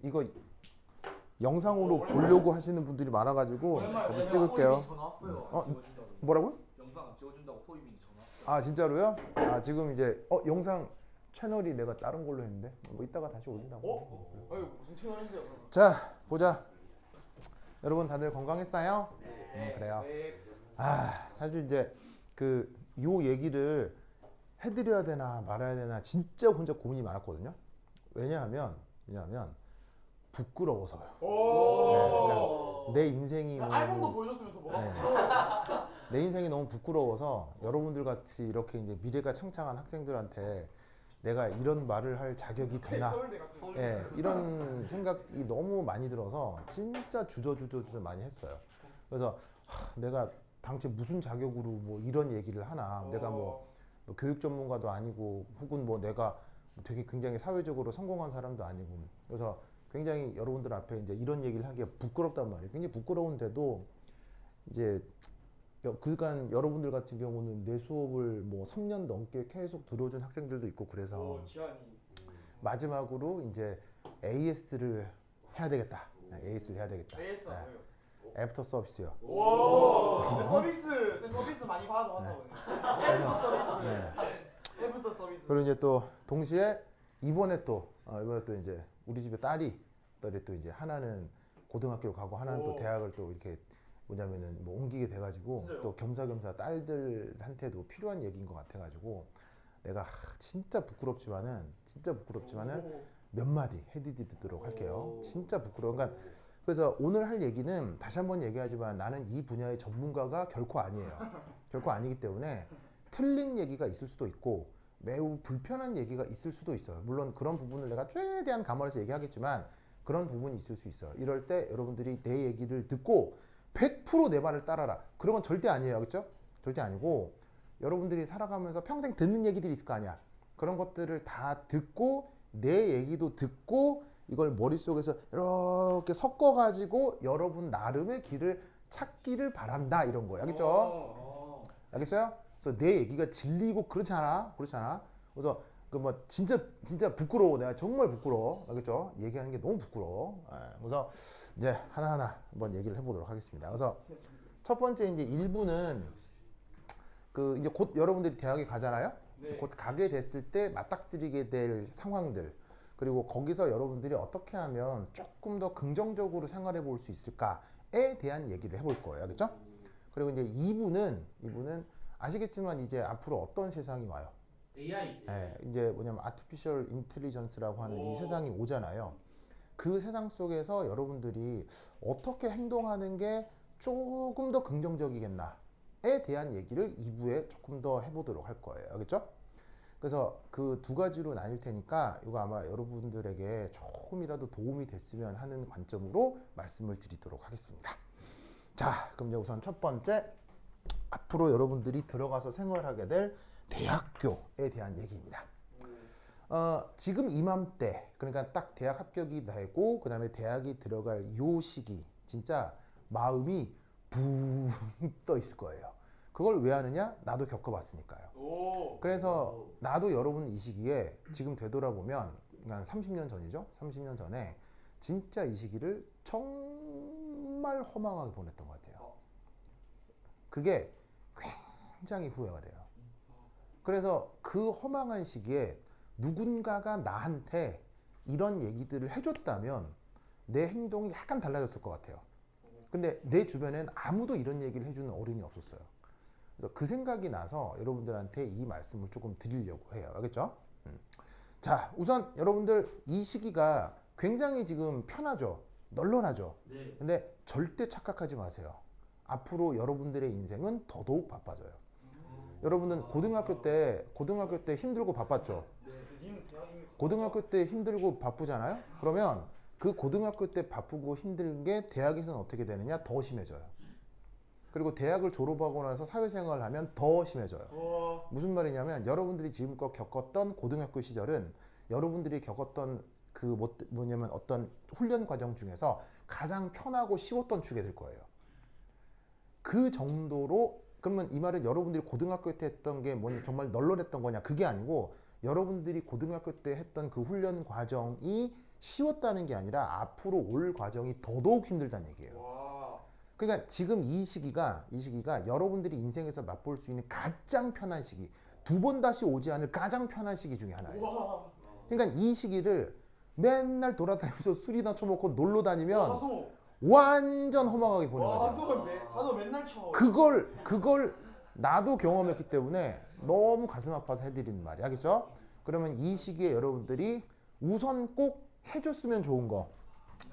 이거 영상으로 보려고 하시는 분들이 많아가지고 다시 찍을게요. 전화 왔어요. 어? 찍어준다고. 뭐라고요? 영상 찍어준다고 포이민이 전화 왔어요. 아 진짜로요? 아 지금 이제 영상 채널이 내가 다른 걸로 했는데 뭐 이따가 다시 올린다고. 아유 무슨 채널인데요? 자 보자. 여러분 다들 건강했어요? 네. 그래요. 네. 아 사실 이제 요 얘기를 해드려야 되나 말아야 되나 진짜 혼자 고민이 많았거든요. 왜냐하면 부끄러워서요. 오. 내 인생이 앨범도 너무 보여줬으면서 뭐가 네. 부끄러워. 내 인생이 너무 부끄러워서 여러분들 같이 이렇게 이제 미래가 창창한 학생들한테 내가 이런 말을 할 자격이 되나? 서울대 갔으면. 예, 이런 생각이 너무 많이 들어서 진짜 주저 많이 했어요. 그래서 내가 당최 무슨 자격으로 뭐 이런 얘기를 하나? 내가 뭐 교육 전문가도 아니고 혹은 뭐 내가 되게 굉장히 사회적으로 성공한 사람도 아니고 그래서 굉장히 여러분들 앞에 이제 이런 얘기를 하기가 부끄럽단 말이에요. 굉장히 부끄러운데도 이제 그간 여러분들 같은 경우는 내 수업을 뭐 3년 넘게 계속 들어준 학생들도 있고 그래서 지한이. 마지막으로 이제 AS를 해야 되겠다. AS를 해야 되겠다. AS 네. 뭐예요? 애프터 서비스요. 오. 서비스 많이 받아 왔나 보네. 애프터 서비스. 네. 애프터 서비스. 그리고 이제 또 동시에 이번에 또 이제 우리 집에 딸이 또 이제 하나는 고등학교를 가고 하나는 또 오. 대학을 또 이렇게 뭐냐면은 뭐 옮기게 돼가지고 진짜요? 또 겸사겸사 딸들한테도 필요한 얘기인 것 같아가지고 내가 진짜 부끄럽지만은 오. 몇 마디 해드리도록 할게요. 오. 진짜 부끄러워. 그러니까 그래서 오늘 할 얘기는 다시 한번 얘기하지만 나는 이 분야의 전문가가 결코 아니에요. 결코 아니기 때문에 틀린 얘기가 있을 수도 있고 매우 불편한 얘기가 있을 수도 있어요. 물론 그런 부분을 내가 최대한 감안해서 얘기하겠지만 그런 부분이 있을 수 있어요. 이럴 때 여러분들이 내 얘기를 듣고 100%내 말을 따라라. 그런 건 절대 아니에요. 그렇죠? 절대 아니고 여러분들이 살아가면서 평생 듣는 얘기들이 있을 거 아니야. 그런 것들을 다 듣고 내 얘기도 듣고 이걸 머릿속에서 이렇게 섞어가지고 여러분 나름의 길을 찾기를 바란다. 이런 거예요. 알겠죠? 알겠어요? 그래서 내 얘기가 진리고 그렇지 않아. 그래서 그 뭐 진짜 부끄러워. 내가 정말 부끄러워. 알겠죠? 얘기하는 게 너무 부끄러워. 그래서 이제 하나하나 한번 얘기를 해보도록 하겠습니다. 그래서 첫 번째 이제 1부는 그 이제 곧 여러분들이 대학에 가잖아요. 네. 곧 가게 됐을 때 맞닥뜨리게 될 상황들 그리고 거기서 여러분들이 어떻게 하면 조금 더 긍정적으로 생활해 볼 수 있을까에 대한 얘기를 해볼 거예요. 그렇죠? 그리고 이제 2부는 아시겠지만 이제 앞으로 어떤 세상이 와요. AI. 예, 이제 뭐냐면 아티피셜 인텔리전스라고 하는 이 오. 세상이 오잖아요. 그 세상 속에서 여러분들이 어떻게 행동하는 게 조금 더 긍정적이겠나에 대한 얘기를 2부에 조금 더 해보도록 할 거예요. 알겠죠? 그래서 그 두 가지로 나뉠 테니까 이거 아마 여러분들에게 조금이라도 도움이 됐으면 하는 관점으로 말씀을 드리도록 하겠습니다. 자, 그럼 이제 우선 첫 번째 앞으로 여러분들이 들어가서 생활하게 될 대학교에 대한 얘기입니다. 지금 이맘때 그러니까 딱 대학 합격이 되고 그 다음에 대학이 들어갈 요 시기 진짜 마음이 붕 떠 있을 거예요. 그걸 왜 하느냐? 나도 겪어봤으니까요. 오. 그래서 나도 여러분 이 시기에 지금 되돌아보면 한 30년 전이죠. 30년 전에 진짜 이 시기를 정말 허망하게 보냈던 것 같아요. 그게 굉장히 후회가 돼요. 그래서 그 허망한 시기에 누군가가 나한테 이런 얘기들을 해줬다면 내 행동이 약간 달라졌을 것 같아요. 근데 내 주변엔 아무도 이런 얘기를 해주는 어른이 없었어요. 그래서 그 생각이 나서 여러분들한테 이 말씀을 조금 드리려고 해요. 알겠죠? 자, 우선 여러분들 이 시기가 굉장히 지금 편하죠? 널널하죠? 네. 근데 절대 착각하지 마세요. 앞으로 여러분들의 인생은 더더욱 바빠져요. 여러분은 고등학교 때 힘들고 바빴죠? 네. 님 대학이 고등학교 때 힘들고 바쁘잖아요? 그러면 그 고등학교 때 바쁘고 힘든 게 대학에서는 어떻게 되느냐? 더 심해져요. 그리고 대학을 졸업하고 나서 사회생활을 하면 더 심해져요. 와. 무슨 말이냐면 여러분들이 지금껏 겪었던 고등학교 시절은 여러분들이 겪었던 그 뭐냐면 어떤 훈련 과정 중에서 가장 편하고 쉬웠던 축에 될 거예요. 그 정도로 그러면 이 말은 여러분들이 고등학교 때 했던 게 뭐냐 정말 널널했던 거냐 그게 아니고 여러분들이 고등학교 때 했던 그 훈련 과정이 쉬웠다는 게 아니라 앞으로 올 과정이 더더욱 힘들다는 얘기예요. 와. 그러니까 지금 이 시기가 여러분들이 인생에서 맛볼 수 있는 가장 편한 시기, 두 번 다시 오지 않을 가장 편한 시기 중에 하나예요. 와. 그러니까 이 시기를 맨날 돌아다니면서 술이나 처먹고 놀러 다니면 하소. 완전 허망하게 보는 와, 거죠. 하소인데. 하소 맨날 쳐. 그걸 나도 경험했기 때문에 너무 가슴 아파서 해드리는 말이야. 알겠죠? 그러면 이 시기에 여러분들이 우선 꼭 해줬으면 좋은 거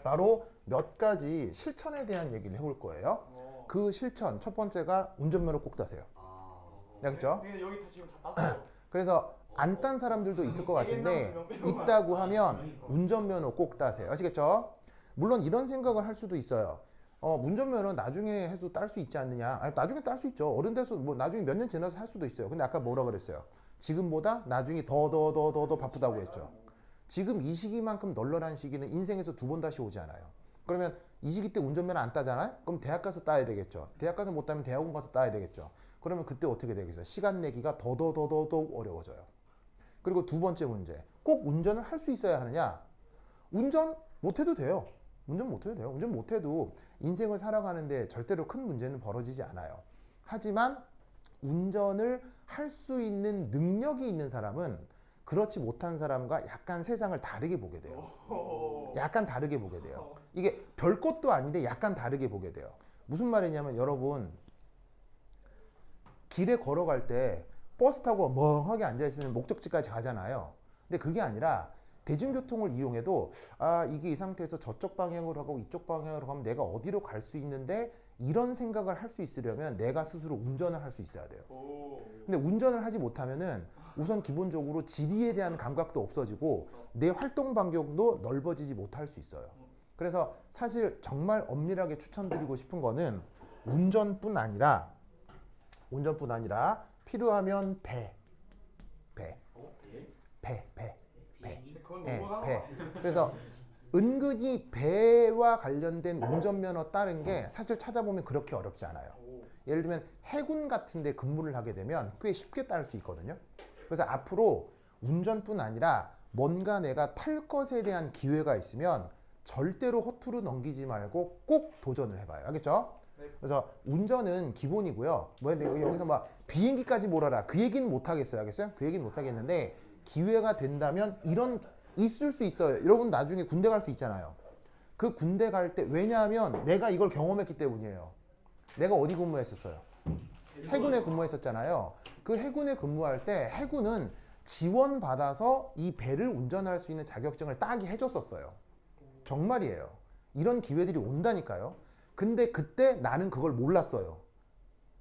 바로 몇 가지 실천에 대한 얘기를 해볼 거예요. 그 실천 첫 번째가 운전면허 꼭 따세요. 알겠죠? 근데 여기 다 지금 다 땄어. 그래서 안 딴 사람들도 있을 것 같은데 있다고 하면 운전면허 꼭 따세요. 아시겠죠? 물론 이런 생각을 할 수도 있어요. 운전면허 나중에 해도 딸 수 있지 않느냐? 아니, 나중에 딸 수 있죠. 어른 돼서 뭐 나중에 몇 년 지나서 할 수도 있어요. 근데 아까 뭐라 그랬어요? 지금보다 나중에 더 바쁘다고 했죠. 지금 이 시기만큼 널널한 시기는 인생에서 두 번 다시 오지 않아요. 그러면 이 시기 때 운전면허 안 따잖아요? 그럼 대학 가서 따야 되겠죠. 대학 가서 못 따면 대학원 가서 따야 되겠죠. 그러면 그때 어떻게 되겠어요? 시간 내기가 더 어려워져요. 그리고 두 번째 문제. 꼭 운전을 할 수 있어야 하느냐? 운전 못해도 돼요. 운전 못해도 인생을 살아가는데 절대로 큰 문제는 벌어지지 않아요. 하지만 운전을 할 수 있는 능력이 있는 사람은 그렇지 못한 사람과 약간 세상을 다르게 보게 돼요. 약간 다르게 보게 돼요. 이게 별것도 아닌데 약간 다르게 보게 돼요. 무슨 말이냐면 여러분 길에 걸어갈 때 버스 타고 멍하게 앉아있으면 목적지까지 가잖아요. 근데 그게 아니라 대중교통을 이용해도 이게 이 상태에서 저쪽 방향으로 하고 이쪽 방향으로 가면 내가 어디로 갈 수 있는데 이런 생각을 할 수 있으려면 내가 스스로 운전을 할 수 있어야 돼요. 근데 운전을 하지 못하면은 우선 기본적으로 지리에 대한 감각도 없어지고 내 활동 반경도 넓어지지 못할 수 있어요. 그래서 사실 정말 엄밀하게 추천드리고 싶은 거는 운전뿐 아니라 필요하면 배. 그건 네, 너무 배. 그래서 은근히 배와 관련된 운전면허 따는 게 사실 찾아보면 그렇게 어렵지 않아요. 예를 들면 해군 같은 데 근무를 하게 되면 꽤 쉽게 딸 수 있거든요. 그래서 앞으로 운전뿐 아니라 뭔가 내가 탈 것에 대한 기회가 있으면 절대로 허투루 넘기지 말고 꼭 도전을 해봐요. 알겠죠? 그래서 운전은 기본이고요. 여기서 막 비행기까지 몰아라. 그 얘기는 못 하겠어요. 알겠어요? 그 얘기는 못 하겠는데 기회가 된다면 있을 수 있어요. 여러분 나중에 군대 갈 수 있잖아요. 그 군대 갈 때 왜냐하면 내가 이걸 경험했기 때문이에요. 내가 어디 근무했었어요? 해군에 근무했었잖아요. 그 해군에 근무할 때 해군은 지원받아서 이 배를 운전할 수 있는 자격증을 따게 해줬었어요. 정말이에요. 이런 기회들이 온다니까요. 근데 그때 나는 그걸 몰랐어요.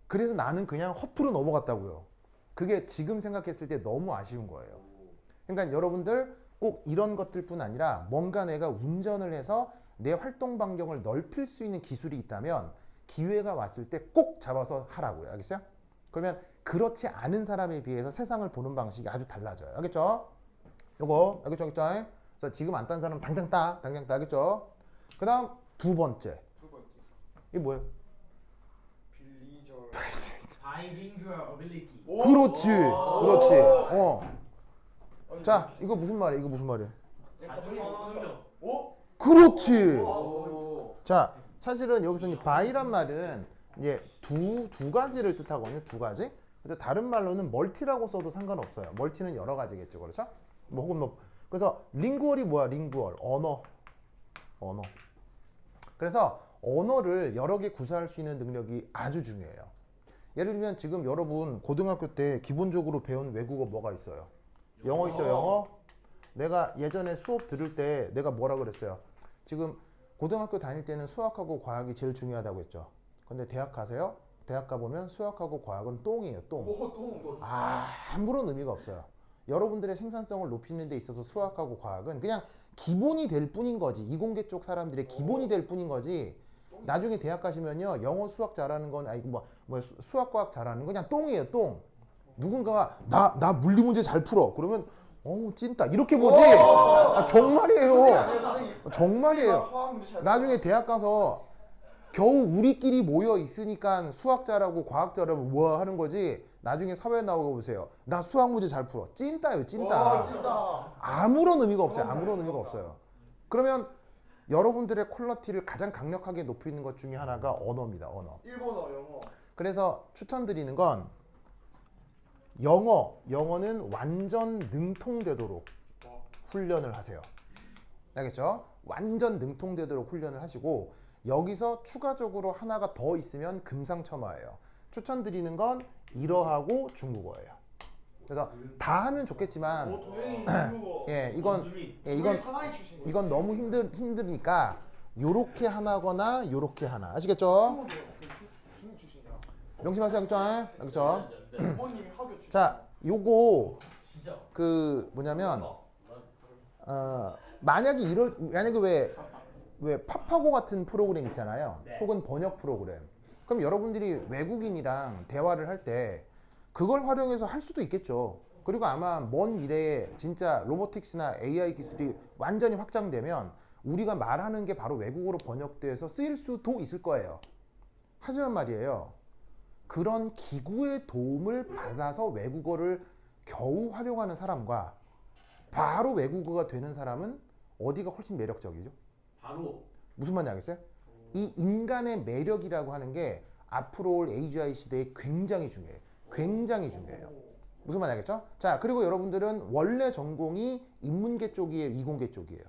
그래서 나는 그냥 허투루 넘어갔다고요. 그게 지금 생각했을 때 너무 아쉬운 거예요. 그러니까 여러분들 꼭 이런 것들뿐 아니라 뭔가 내가 운전을 해서 내 활동 반경을 넓힐 수 있는 기술이 있다면 기회가 왔을 때 꼭 잡아서 하라고요. 알겠어요? 그러면 그렇지 않은 사람에 비해서 세상을 보는 방식이 아주 달라져요. 알겠죠? 요거 알겠죠? 그래서 지금 안 딴 사람 당장 따. 알겠죠? 그 다음 두 번째. 이게 뭐예요? 빌리절. bilingual ability. 그렇지. 자, 이거 무슨 말이야? 다중 언어 능력. 그렇지. 오. 자, 사실은 여기서 이 바이란 말은 이제 두 가지를 뜻하거든요. 두 가지. 그래서 다른 말로는 멀티라고 써도 상관없어요. 멀티는 여러 가지겠죠. 그렇죠? 그래서 링구얼이 뭐야? 링구얼. 언어. 그래서 언어를 여러 개 구사할 수 있는 능력이 아주 중요해요. 예를 들면 지금 여러분 고등학교 때 기본적으로 배운 외국어 뭐가 있어요? 영어 있죠, 영어? 내가 예전에 수업 들을 때 내가 뭐라 그랬어요? 지금 고등학교 다닐 때는 수학하고 과학이 제일 중요하다고 했죠. 근데 대학 가세요? 대학 가보면 수학하고 과학은 똥이에요, 똥. 똥. 아무런 의미가 없어요. 여러분들의 생산성을 높이는 데 있어서 수학하고 과학은 그냥 기본이 될 뿐인 거지. 이공계 쪽 사람들의 기본이 될 뿐인 거지. 나중에 대학 가시면요, 영어 수학 잘하는 건 수학 과학 잘하는 건 그냥 똥이에요, 똥. 누군가가 나 물리 문제 잘 풀어. 그러면 찐따 이렇게 보지. 정말이에요. 나중에 대학 가서 겨우 우리끼리 모여 있으니까 수학 잘하고 과학 잘하고 뭐 하는 거지. 나중에 사회 나오고 보세요. 나 수학 문제 잘 풀어. 찐따예요, 찐따. 아무런 의미가 없어요. 그러면 여러분들의 퀄리티를 가장 강력하게 높이는 것 중에 하나가 언어입니다. 언어. 일본어, 영어. 그래서 추천드리는 건 영어는 완전 능통되도록 와. 훈련을 하세요. 알겠죠? 완전 능통되도록 훈련을 하시고 여기서 추가적으로 하나가 더 있으면 금상첨화예요. 추천드리는 건 일어하고 중국어예요. 그래서 다 하면 좋겠지만 도현이 중국어. 이건 원숭이. 이건 사나이 출신 거예요. 이건 너무 힘드니까 요렇게 하나거나 요렇게 하나. 아시겠죠? 승호도 중국 출신이야. 명심하세요. 알겠죠? 부모님이 학교 출신. 자, 요거 진짜. 그 뭐냐면 만약에 왜 파파고 같은 프로그램 있잖아요. 네. 혹은 번역 프로그램. 그럼 여러분들이 외국인이랑 대화를 할 때 그걸 활용해서 할 수도 있겠죠. 그리고 아마 먼 미래에 진짜 로보틱스나 AI 기술이 완전히 확장되면 우리가 말하는 게 바로 외국어로 번역돼서 쓰일 수도 있을 거예요. 하지만 말이에요. 그런 기구의 도움을 받아서 외국어를 겨우 활용하는 사람과 바로 외국어가 되는 사람은 어디가 훨씬 매력적이죠? 바로. 무슨 말인지 알겠어요? 이 인간의 매력이라고 하는 게 앞으로 올 AGI 시대에 굉장히 중요해요. 굉장히 중요해요. 무슨 말인지 알겠죠? 자, 그리고 여러분들은 원래 전공이 인문계 쪽이에요? 이공계 쪽이에요?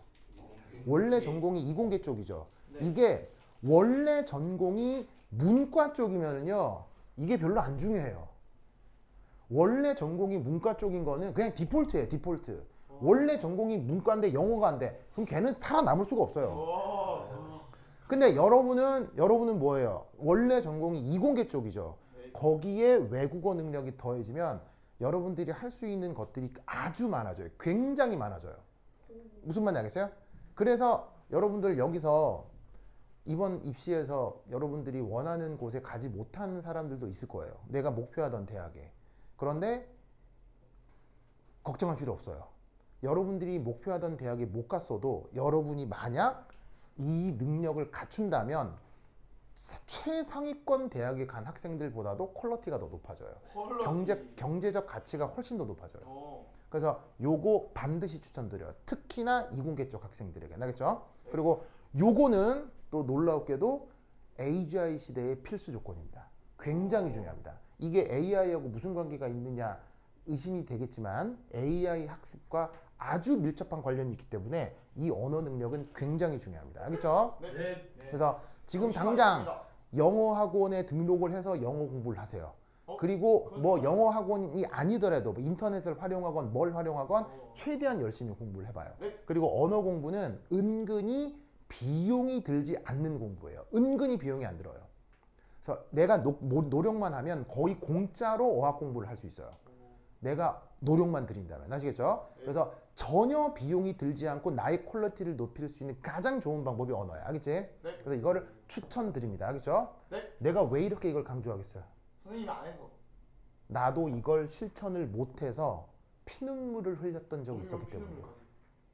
원래 전공이 이공계 쪽이죠. 이게 원래 전공이 문과 쪽이면은요, 이게 별로 안 중요해요. 원래 전공이 문과 쪽인 거는 그냥 디폴트예요, 디폴트. 원래 전공이 문과인데 영어가 안 돼. 그럼 걔는 살아남을 수가 없어요. 근데 여러분은 뭐예요? 원래 전공이 이공계 쪽이죠. 거기에 외국어 능력이 더해지면 여러분들이 할 수 있는 것들이 아주 많아져요. 굉장히 많아져요. 무슨 말인지 알겠어요? 그래서 여러분들 여기서 이번 입시에서 여러분들이 원하는 곳에 가지 못하는 사람들도 있을 거예요. 내가 목표하던 대학에. 그런데 걱정할 필요 없어요. 여러분들이 목표하던 대학에 못 갔어도 여러분이 만약 이 능력을 갖춘다면 최상위권 대학에 간 학생들보다도 퀄리티가 더 높아져요. 경제적 가치가 훨씬 더 높아져요. 그래서 요거 반드시 추천드려요. 특히나 이공계 쪽 학생들에게. 알겠죠? 그리고 요거는 또 놀라웠게도 AGI 시대의 필수 조건입니다. 굉장히 중요합니다. 이게 AI하고 무슨 관계가 있느냐 의심이 되겠지만 AI 학습과 아주 밀접한 관련이 있기 때문에 이 언어 능력은 굉장히 중요합니다. 알겠죠? 네. 그래서 지금 당장 영어 학원에 등록을 해서 영어 공부를 하세요. 그리고 뭐 영어 학원이 아니더라도 뭐 인터넷을 활용하건 뭘 활용하건 최대한 열심히 공부를 해봐요. 그리고 언어 공부는 은근히 비용이 들지 않는 공부예요. 은근히 비용이 안 들어요. 그래서 내가 노력만 하면 거의 공짜로 어학 공부를 할 수 있어요. 내가 노력만 들인다면. 아시겠죠? 그래서 전혀 비용이 들지 않고 나의 퀄리티를 높일 수 있는 가장 좋은 방법이 언어야. 알겠지? 그래서 이거를 추천드립니다. 알겠죠? 내가 왜 이렇게 이걸 강조하겠어요? 선생님이 안 해서. 나도 이걸 실천을 못해서 피눈물을 흘렸던 적이 있었기 때문에.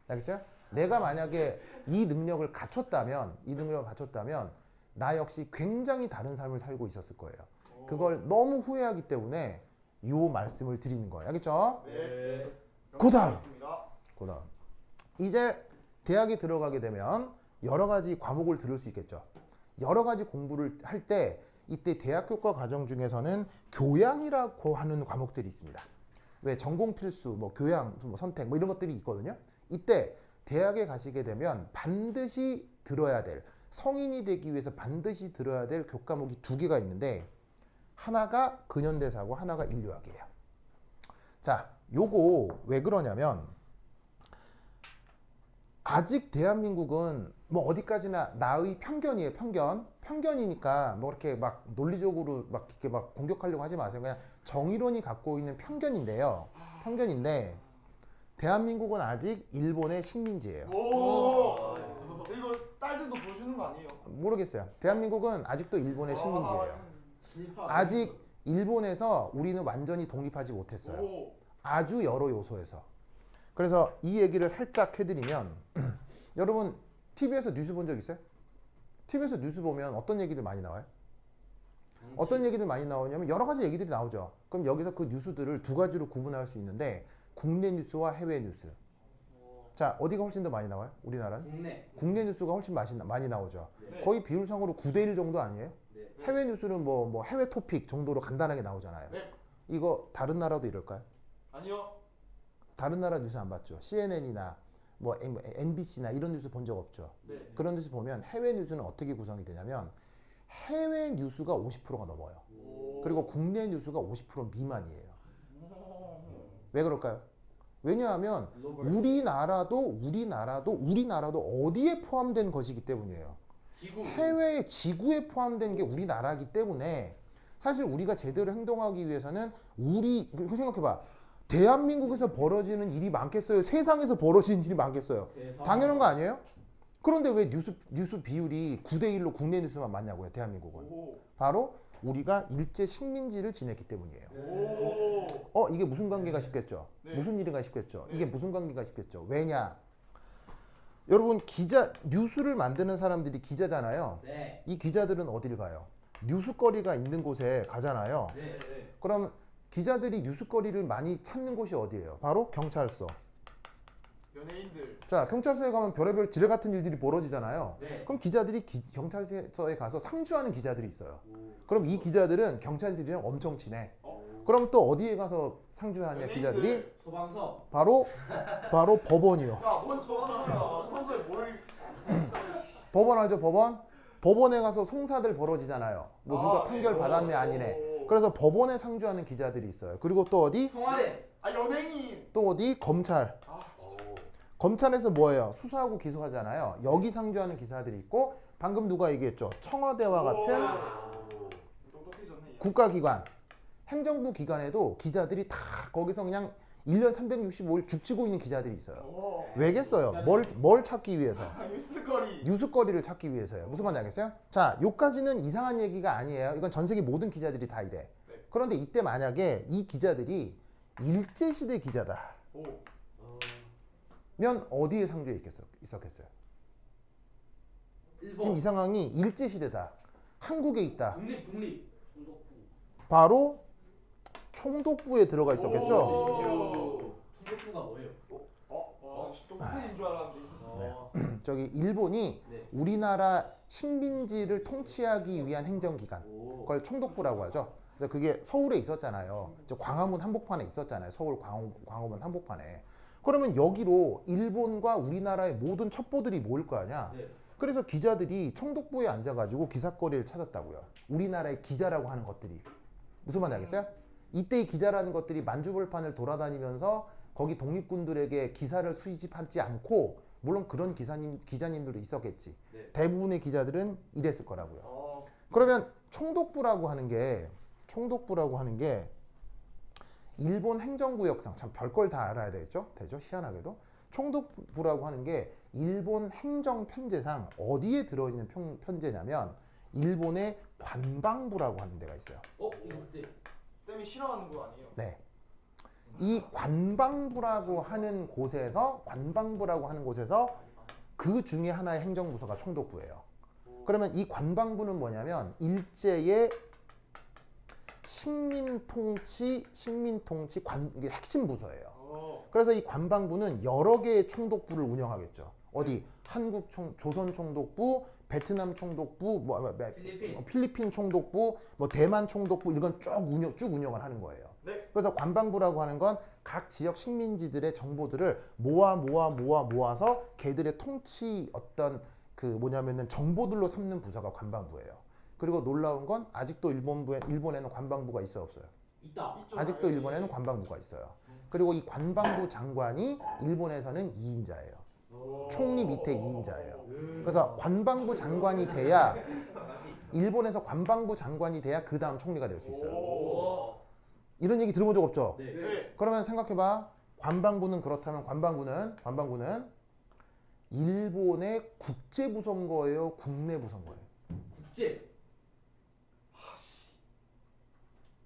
알겠어요? 내가 만약에 이 능력을 갖췄다면 나 역시 굉장히 다른 삶을 살고 있었을 거예요. 그걸 너무 후회하기 때문에 요 말씀을 드리는 거예요. 알겠죠? 네. 그다음 이제 대학에 들어가게 되면 여러 가지 과목을 들을 수 있겠죠. 여러 가지 공부를 할 때 이때 대학교과 과정 중에서는 교양이라고 하는 과목들이 있습니다. 왜 전공 필수, 뭐 교양, 뭐 선택, 뭐 이런 것들이 있거든요. 이때 대학에 가시게 되면 반드시 들어야 될, 성인이 되기 위해서 반드시 들어야 될 교과목이 두 개가 있는데 하나가 근현대사고 하나가 인류학이에요. 자, 요거 왜 그러냐면 아직 대한민국은 뭐 어디까지나 나의 편견이에요. 편견이니까 뭐 이렇게 막 논리적으로 막 이렇게 막 공격하려고 하지 마세요. 그냥 정의론이 갖고 있는 편견인데 대한민국은 아직 일본의 식민지예요. 이거 딸들도 보여주는 거 아니에요? 모르겠어요. 대한민국은 아직도 일본의 식민지예요. 아직 일본에서 우리는 완전히 독립하지 못했어요. 아주 여러 요소에서. 그래서 이 얘기를 살짝 해드리면 여러분 TV에서 뉴스 본 적 있어요? TV에서 뉴스 보면 어떤 얘기들 많이 나와요? 어떤 얘기들 많이 나오냐면 여러 가지 얘기들이 나오죠. 그럼 여기서 그 뉴스들을 두 가지로 구분할 수 있는데 국내 뉴스와 해외 뉴스. 자, 어디가 훨씬 더 많이 나와요? 우리나라는? 국내 뉴스가 훨씬 많이 나오죠. 네. 거의 비율상으로 9대1 정도 아니에요? 네. 해외 뉴스는 뭐 해외 토픽 정도로 간단하게 나오잖아요. 네. 이거 다른 나라도 이럴까요? 아니요. 다른 나라 뉴스 안 봤죠? CNN이나 뭐 MBC나 이런 뉴스 본 적 없죠? 네. 그런 뉴스 보면 해외 뉴스는 어떻게 구성이 되냐면 해외 뉴스가 50%가 넘어요. 오. 그리고 국내 뉴스가 50% 미만이에요. 오. 왜 그럴까요? 왜냐하면 글로벌. 우리나라도 어디에 포함된 것이기 때문이에요. 지구. 해외의 지구에 포함된 게 우리나라이기 때문에 사실 우리가 제대로 행동하기 위해서는 생각해봐. 대한민국에서 벌어지는 일이 많겠어요? 세상에서 벌어지는 일이 많겠어요? 당연한 거 아니에요? 그런데 왜 뉴스 비율이 9대1로 국내 뉴스만 많냐고요, 대한민국은. 오. 바로 우리가 일제 식민지를 지냈기 때문이에요. 오. 이게 무슨 관계가 싶겠죠? 네. 무슨 일인가 싶겠죠? 네. 이게 무슨 관계가 싶겠죠? 왜냐? 여러분, 뉴스를 만드는 사람들이 기자잖아요. 네. 이 기자들은 어딜 가요? 뉴스거리가 있는 곳에 가잖아요. 네. 그럼 기자들이 뉴스거리를 많이 찾는 곳이 어디예요? 바로 경찰서. 연예인들. 자, 경찰서에 가면 별의별 지뢰 같은 일들이 벌어지잖아요. 네. 그럼 기자들이 경찰서에 가서 상주하는 기자들이 있어요. 오. 그럼 이 기자들은 경찰들이랑 엄청 친해. 어? 그럼 또 어디에 가서 상주하냐 연예인들. 기자들이? 소방서. 바로 법원이요. 야, 뭔 소방서야. 소방서에 뭘? 법원 알죠? 법원? 법원에 가서 송사들 벌어지잖아요. 뭐 누가 판결 네. 받았네 아니네. 그래서 법원에 상주하는 기자들이 있어요. 그리고 또 어디? 청와대. 아, 연예인. 또 어디? 검찰. 아, 검찰에서 뭐예요? 수사하고 기소하잖아요. 여기 상주하는 기사들이 있고 방금 누가 얘기했죠? 청와대와 같은 똑똑해졌네. 얘. 국가기관, 행정부 기관에도 기자들이 다 거기서 그냥 1년 365일 죽치고 있는 기자들이 있어요. 오. 왜겠어요? 뭘 찾기 위해서? 아, 뉴스거리. 뉴스거리를 찾기 위해서요. 무슨 말인지 알겠어요? 자, 요까지는 이상한 얘기가 아니에요. 이건 전 세계 모든 기자들이 다 이래. 네. 그런데 이때 만약에 이 기자들이 일제시대 기자다. 오. 면 어디에 상주해 있었겠어요? 일본. 지금 이 상황이 일제시대다. 한국에 있다. 독립. 바로 총독부에 들어가 있었겠죠? 오. 총독부가 뭐예요? 똑똑해진 줄 알았는데. 저기 일본이 네. 우리나라 식민지를 통치하기 위한 행정기관. 오. 그걸 총독부라고 하죠. 그래서 그게 서울에 있었잖아요. 광화문 한복판에 있었잖아요. 서울 광화문 한복판에. 그러면 여기로 일본과 우리나라의 모든 첩보들이 모일 거 아니야. 네. 그래서 기자들이 총독부에 앉아가지고 기사거리를 찾았다고요. 우리나라의 기자라고 하는 것들이. 무슨 말인지 알겠어요? 이때 이 기자라는 것들이 만주벌판을 돌아다니면서 거기 독립군들에게 기사를 수집하지 않고 물론 그런 기자님들도 있었겠지. 네. 대부분의 기자들은 이랬을 거라고요. 어. 그러면 총독부라고 하는 게 일본 행정구역상 참 별걸 다 알아야 되죠? 희한하게도 총독부라고 하는 게 일본 행정 편제상 어디에 들어있는 편제냐면 일본의 관방부라고 하는 데가 있어요. 이거 그때. 쌤이 싫어하는 거 아니에요? 네. 이 관방부라고 하는 곳에서 그 중에 하나의 행정부서가 총독부예요. 그러면 이 관방부는 뭐냐면 일제의 식민통치 이게 핵심 부서예요. 그래서 이 관방부는 여러 개의 총독부를 운영하겠죠. 어디? 조선 총독부, 베트남 총독부, 필리핀 총독부, 대만 총독부 이런 쭉 운영을 하는 거예요. 네. 그래서 관방부라고 하는 건 각 지역 식민지들의 정보들을 모아서 걔들의 통치 어떤 뭐냐면은 정보들로 삼는 부서가 관방부예요. 그리고 놀라운 건 아직도 일본에는 관방부가 있어요, 없어요? 있다. 아직도 일본에는 관방부가 있어요. 그리고 이 관방부 장관이 일본에서는 2인자예요. 총리 밑에 2인자예요. 그래서 관방부 장관이 돼야 일본에서 관방부 장관이 돼야 그 다음 총리가 될 수 있어요. 오. 이런 얘기 들어본 적 없죠? 네. 네. 그러면 생각해봐. 관방부는 그렇다면 관방부는 일본의 국제부서인 거예요? 국내부서인 거예요? 국제.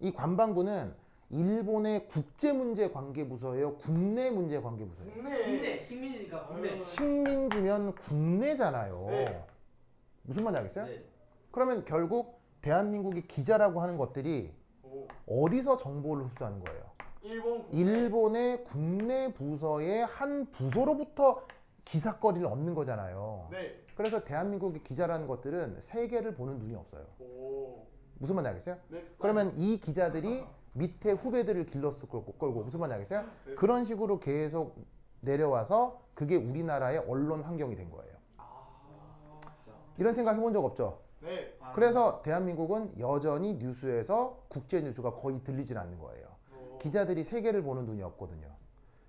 이 관방부는 일본의 국제문제관계부서예요? 국내문제관계부서예요? 국내. 식민지니까 국내. 식민지면 국내잖아요. 네. 무슨 말인지 알겠어요? 네. 그러면 결국 대한민국의 기자라고 하는 것들이 오. 어디서 정보를 흡수하는 거예요? 일본 국내. 일본의 국내 부서의 한 부서로부터 기사거리를 얻는 거잖아요. 네. 그래서 대한민국의 기자라는 것들은 세계를 보는 눈이 없어요. 오. 무슨 말인지 알겠어요? 네. 그러면 이 기자들이 밑에 후배들을 길렀을 걸고 무슨 말인지 알겠어요? 네. 그런 식으로 계속 내려와서 그게 우리나라의 언론 환경이 된 거예요. 이런 생각 해본 적 없죠? 네. 그래서 대한민국은 여전히 뉴스에서 국제 뉴스가 거의 들리질 않는 거예요. 오. 기자들이 세계를 보는 눈이 없거든요.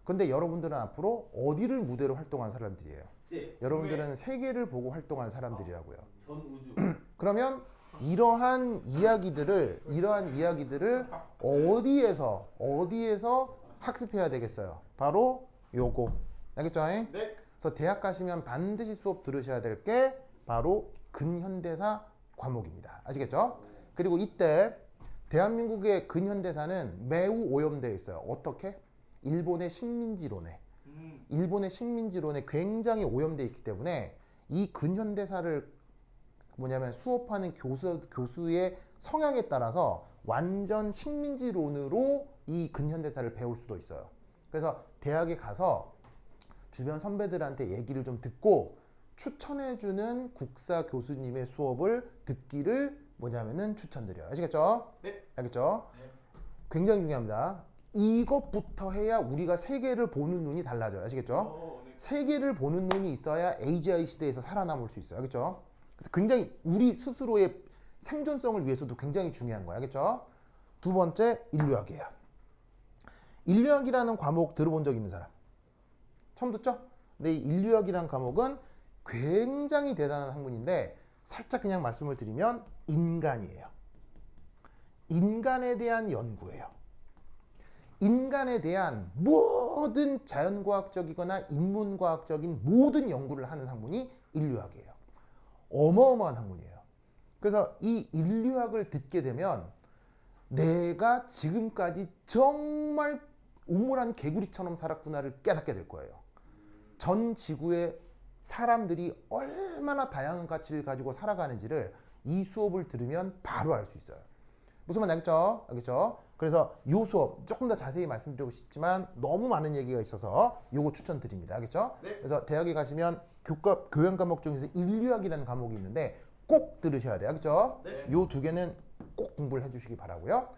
근데 여러분들은 앞으로 어디를 무대로 활동한 사람들이에요? 국제. 여러분들은 세계를 보고 활동한 사람들이라고요. 전 우주. 그러면 이러한 이야기들을 어디에서 학습해야 되겠어요? 바로 요거. 알겠죠? 네. 그래서 대학 가시면 반드시 수업 들으셔야 될 게 바로 근현대사 과목입니다. 아시겠죠? 그리고 이때 대한민국의 근현대사는 매우 오염되어 있어요. 어떻게? 일본의 식민지론에 굉장히 오염되어 있기 때문에 이 근현대사를 뭐냐면 수업하는 교수의 성향에 따라서 완전 식민지론으로 이 근현대사를 배울 수도 있어요. 그래서 대학에 가서 주변 선배들한테 얘기를 좀 듣고 추천해주는 국사 교수님의 수업을 듣기를 뭐냐면은 추천드려요. 아시겠죠? 네. 알겠죠? 네. 굉장히 중요합니다. 이것부터 해야 우리가 세계를 보는 눈이 달라져요. 아시겠죠? 오, 네. 세계를 보는 눈이 있어야 AGI 시대에서 살아남을 수 있어요. 알겠죠? 그래서 굉장히 우리 스스로의 생존성을 위해서도 굉장히 중요한 거예요. 알겠죠? 두 번째, 인류학이에요. 인류학이라는 과목 들어본 적 있는 사람? 처음 듣죠? 근데 이 인류학이라는 과목은 굉장히 대단한 학문인데 살짝 그냥 말씀을 드리면 인간이에요. 인간에 대한 연구예요. 인간에 대한 모든 자연과학적이거나 인문과학적인 모든 연구를 하는 학문이 인류학이에요. 어마어마한 학문이에요. 그래서 이 인류학을 듣게 되면 내가 지금까지 정말 우물한 개구리처럼 살았구나를 깨닫게 될 거예요. 전 지구의 사람들이 얼마나 다양한 가치를 가지고 살아가는지를 이 수업을 들으면 바로 알 수 있어요. 무슨 말인지 알겠죠? 알겠죠? 그래서 이 수업 조금 더 자세히 말씀드리고 싶지만 너무 많은 얘기가 있어서 요거 추천드립니다. 알겠죠? 네. 그래서 대학에 가시면 교양 과목 중에서 인류학이라는 과목이 있는데 꼭 들으셔야 돼요. 알겠죠? 네. 요 두 개는 꼭 공부를 해주시기 바라고요.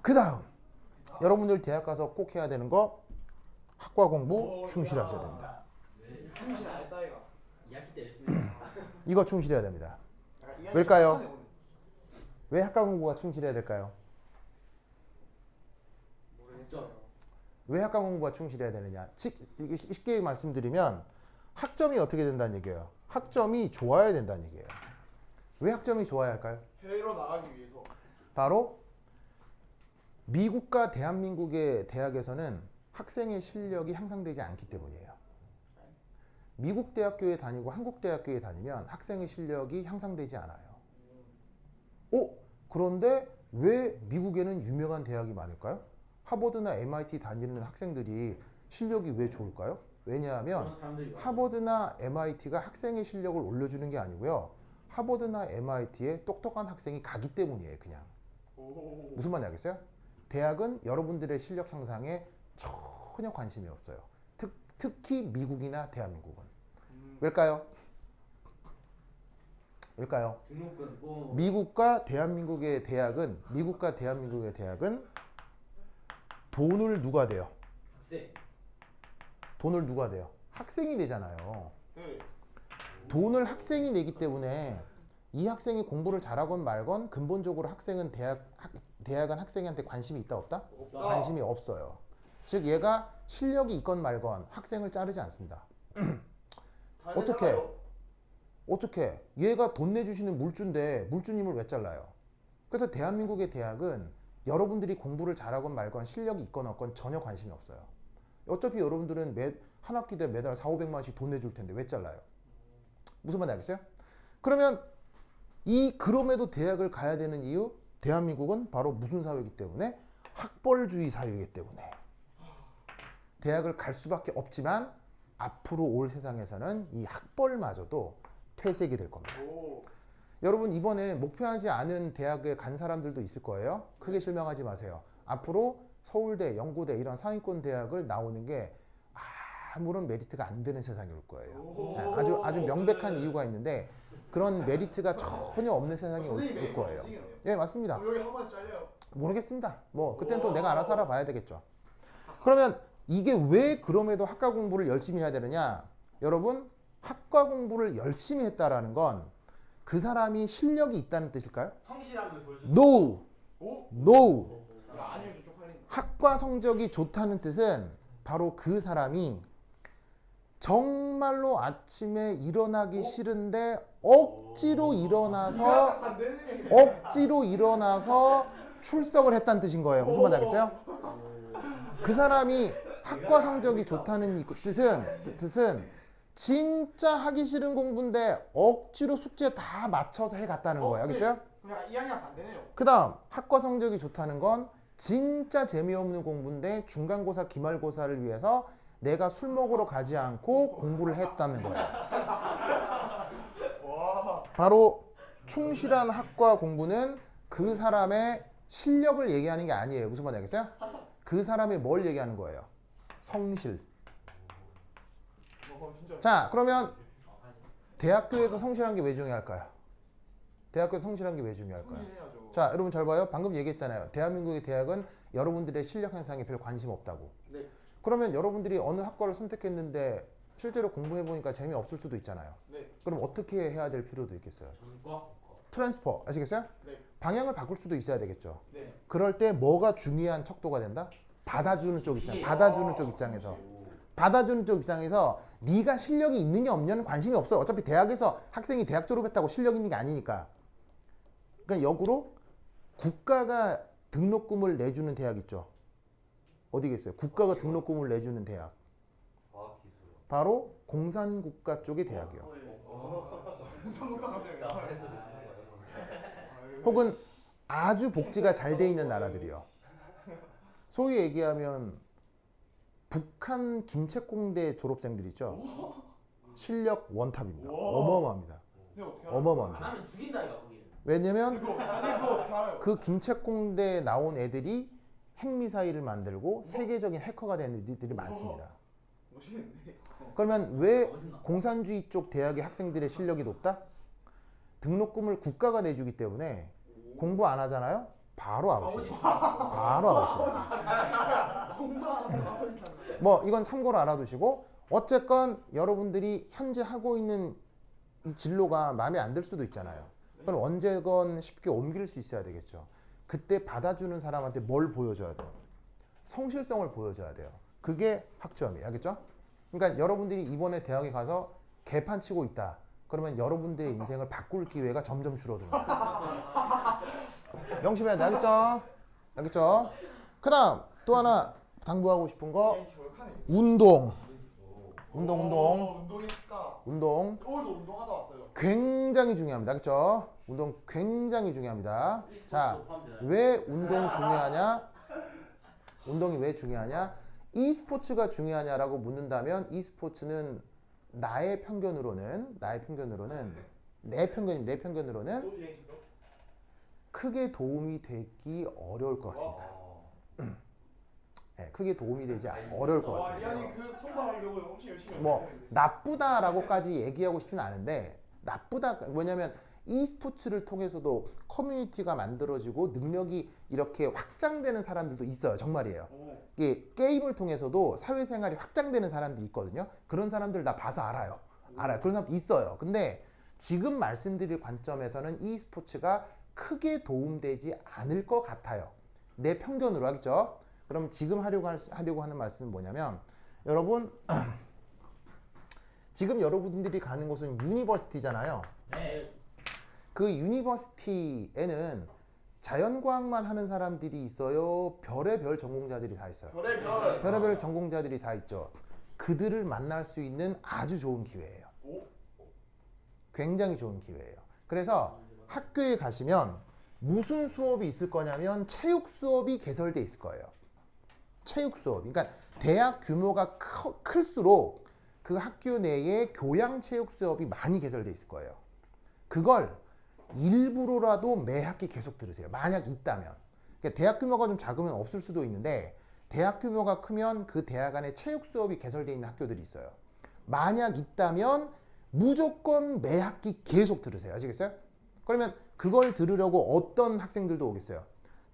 그 다음 여러분들 대학 가서 꼭 해야 되는 거 학과 공부 오, 충실하셔야 야. 됩니다. 충실 알다 이거. 2학기 때 열심히 했다. 이거 충실해야 됩니다. 약간 이해하기 왜일까요? 착하네, 오늘. 왜 학과 공부가 충실해야 될까요? 모르겠어요. 왜 학과 공부가 충실해야 되느냐? 이게 쉽게 말씀드리면 학점이 어떻게 된다는 얘기예요. 학점이 좋아야 된다는 얘기예요. 왜 학점이 좋아야 할까요? 해외로 나가기 위해서. 바로 미국과 대한민국의 대학에서는 학생의 실력이 향상되지 않기 때문이에요. 미국 대학교에 다니고 한국 대학교에 다니면 학생의 실력이 향상되지 않아요. 그런데 왜 미국에는 유명한 대학이 많을까요? 하버드나 MIT 다니는 학생들이 실력이 왜 좋을까요? 왜냐하면 그런 사람들이 많아요. 하버드나 MIT가 학생의 실력을 올려주는 게 아니고요. 하버드나 MIT에 똑똑한 학생이 가기 때문이에요. 그냥. 오. 무슨 말인지 알겠어요? 대학은 여러분들의 실력 향상에 전혀 관심이 없어요. 특히 미국이나 대한민국은. 왜일까요? 왜일까요? 등록금 뭐 미국과 대한민국의 대학은 돈을 누가 돼요? 학생. 돈을 누가 돼요? 학생이 내잖아요. 네. 돈을 학생이 내기 때문에 이 학생이 공부를 잘하건 말건 근본적으로 학생은 대학은 학생한테 관심이 있다 없다? 없다. 관심이 없어요. 즉 얘가 실력이 있건 말건 학생을 자르지 않습니다. 어떻게? 어떻게? 얘가 돈 내주시는 물주인데 물주님을 왜 잘라요? 그래서 대한민국의 대학은 여러분들이 공부를 잘하건 말건 실력이 있건 없건 전혀 관심이 없어요. 어차피 여러분들은 한 학기 때 매달 4,500만 원씩 돈 내줄 텐데 왜 잘라요? 무슨 말인지 알겠어요? 그러면 그럼에도 대학을 가야 되는 이유, 대한민국은 바로 무슨 사회이기 때문에 학벌주의 사회이기 때문에 대학을 갈 수밖에 없지만 앞으로 올 세상에서는 이 학벌마저도 퇴색이 될 겁니다. 오. 여러분 이번에 목표하지 않은 대학에 간 사람들도 있을 거예요. 크게 실망하지 마세요. 앞으로 서울대, 연고대 이런 상위권 대학을 나오는 게 아무런 메리트가 안 되는 세상이 올 거예요. 네, 아주 명백한 이유가 있는데 그런 메리트가 전혀 없는 세상이 올 거예요. 예, 맞습니다. 여기 학원 잘려요. 모르겠습니다. 뭐 그때는 또 내가 알아서 알아봐야 되겠죠. 그러면 이게 왜 그럼에도 학과 공부를 열심히 해야 되느냐? 여러분, 학과 공부를 열심히 했다라는 건 그 사람이 실력이 있다는 뜻일까요? 성실함을 볼수 No, 오? no. 아니면 좀 쪽팔린다. 학과 성적이 좋다는 뜻은 바로 그 사람이 정말로 아침에 일어나기 싫은데 억지로 일어나서 안 되네. 출석을 했다는 뜻인 거예요. 무슨 말인지 알겠어요? 그 사람이 학과 성적이 좋다는 이 뜻은 진짜 하기 싫은 공부인데 억지로 숙제 다 맞춰서 해갔다는 거예요. 알겠어요? 그냥 이왕이랑 반대네요. 그 다음 학과 성적이 좋다는 건 진짜 재미없는 공부인데 중간고사, 기말고사를 위해서 내가 술 먹으러 가지 않고 공부를 했다는 거예요. 와. 바로 충실한 학과 공부는 그 사람의 실력을 얘기하는 게 아니에요. 무슨 말인지 알겠어요? 그 사람이 뭘 얘기하는 거예요? 성실. 진짜. 자, 그러면 대학교에서 성실한 게 왜 중요할까요? 대학교에서 성실한 게 왜 중요할까요? 성실해야죠. 자, 여러분 잘 봐요. 방금 얘기했잖아요. 대한민국의 대학은 여러분들의 실력 향상에 별 관심 없다고. 네. 그러면 여러분들이 어느 학과를 선택했는데 실제로 공부해보니까 재미없을 수도 있잖아요. 네. 그럼 어떻게 해야 될 필요도 있겠어요? 전과 트랜스퍼, 아시겠어요? 네. 방향을 바꿀 수도 있어야 되겠죠. 네. 그럴 때 뭐가 중요한 척도가 된다? 받아주는 쪽 입장, 받아주는 쪽 입장에서. 받아주는 쪽 입장에서 네가 실력이 있느냐 없느냐는 관심이 없어요. 어차피 대학에서 학생이 대학 졸업했다고 실력 있는 게 아니니까. 그러니까 역으로 국가가 등록금을 내주는 대학 있죠. 어디겠어요? 국가가 등록금을 내주는 대학. 바로 공산국가 쪽의 대학이요. 공산국가 가세요. 혹은 아주 복지가 잘 돼 있는 나라들이요. 소위 얘기하면 북한 김책공대 졸업생들 있죠. 실력 원탑입니다. 어마어마합니다. 안 어마어마합니다. 하면 죽인다 이거 거기는. 왜냐면 그거 어떻게 알아요? 그 김책공대 나온 애들이 핵미사일을 만들고 세계적인 해커가 된 애들이 많습니다. 멋있는데. 그러면 왜 멋있나? 공산주의 쪽 대학의 학생들의 실력이 높다? 등록금을 국가가 내주기 때문에 공부 안 하잖아요? 바로 아웃이에요. 바로 아웃이에요. 뭐 이건 참고로 알아두시고 어쨌건 여러분들이 현재 하고 있는 이 진로가 마음에 안 들 수도 있잖아요. 그럼 언제건 쉽게 옮길 수 있어야 되겠죠. 그때 받아주는 사람한테 뭘 보여줘야 돼요? 성실성을 보여줘야 돼요. 그게 학점이에요. 알겠죠? 그러니까 여러분들이 이번에 대학에 가서 개판 치고 있다. 그러면 여러분들의 인생을 바꿀 기회가 점점 줄어듭니다. 명심해야 돼. 알겠죠? 알겠죠? 그 다음 또 하나 당부하고 싶은 거 운동. 운동했을까? 운동 오늘도 운동하다 왔어요. 굉장히 중요합니다. 알겠죠? 운동 굉장히 중요합니다. 자, e스포츠도 포함되나요? 왜 운동 중요하냐? 운동이 왜 중요하냐? e스포츠가 중요하냐라고 묻는다면 e스포츠는 내 편견으로는 또 유행이신가? 크게 도움이 되기 어려울 것 같습니다. 네, 크게 도움이 되지 어려울 것 와, 같습니다. 이한이 그 선발하려고 엄청 열심히 뭐 했는데. 나쁘다라고까지 얘기하고 싶지는 않은데 나쁘다 왜냐면 e스포츠를 통해서도 커뮤니티가 만들어지고 능력이 이렇게 확장되는 사람들도 있어요. 정말이에요. 이게 게임을 통해서도 사회생활이 확장되는 사람들이 있거든요. 그런 사람들 나 봐서 알아요. 그런 사람 있어요. 근데 지금 말씀드릴 관점에서는 e스포츠가 크게 도움되지 않을 것 같아요. 내 편견으로 하겠죠. 그럼 지금 하려고 하는 말씀은 뭐냐면 여러분 지금 여러분들이 가는 곳은 유니버시티잖아요. 네. 그 유니버시티에는 자연과학만 하는 사람들이 있어요. 별의별 전공자들이 다 있어요. 별의별. 별의별 전공자들이 다 있죠. 그들을 만날 수 있는 아주 좋은 기회예요. 굉장히 좋은 기회예요. 그래서 학교에 가시면 무슨 수업이 있을 거냐면 체육 수업이 개설돼 있을 거예요. 체육 수업. 그러니까 대학 규모가 클수록 그 학교 내에 교양 체육 수업이 많이 개설돼 있을 거예요. 그걸 일부러라도 매 학기 계속 들으세요. 만약 있다면. 그러니까 대학 규모가 좀 작으면 없을 수도 있는데 대학 규모가 크면 그 대학 안에 체육 수업이 개설되어 있는 학교들이 있어요. 만약 있다면 무조건 매 학기 계속 들으세요. 아시겠어요? 그러면 그걸 들으려고 어떤 학생들도 오겠어요.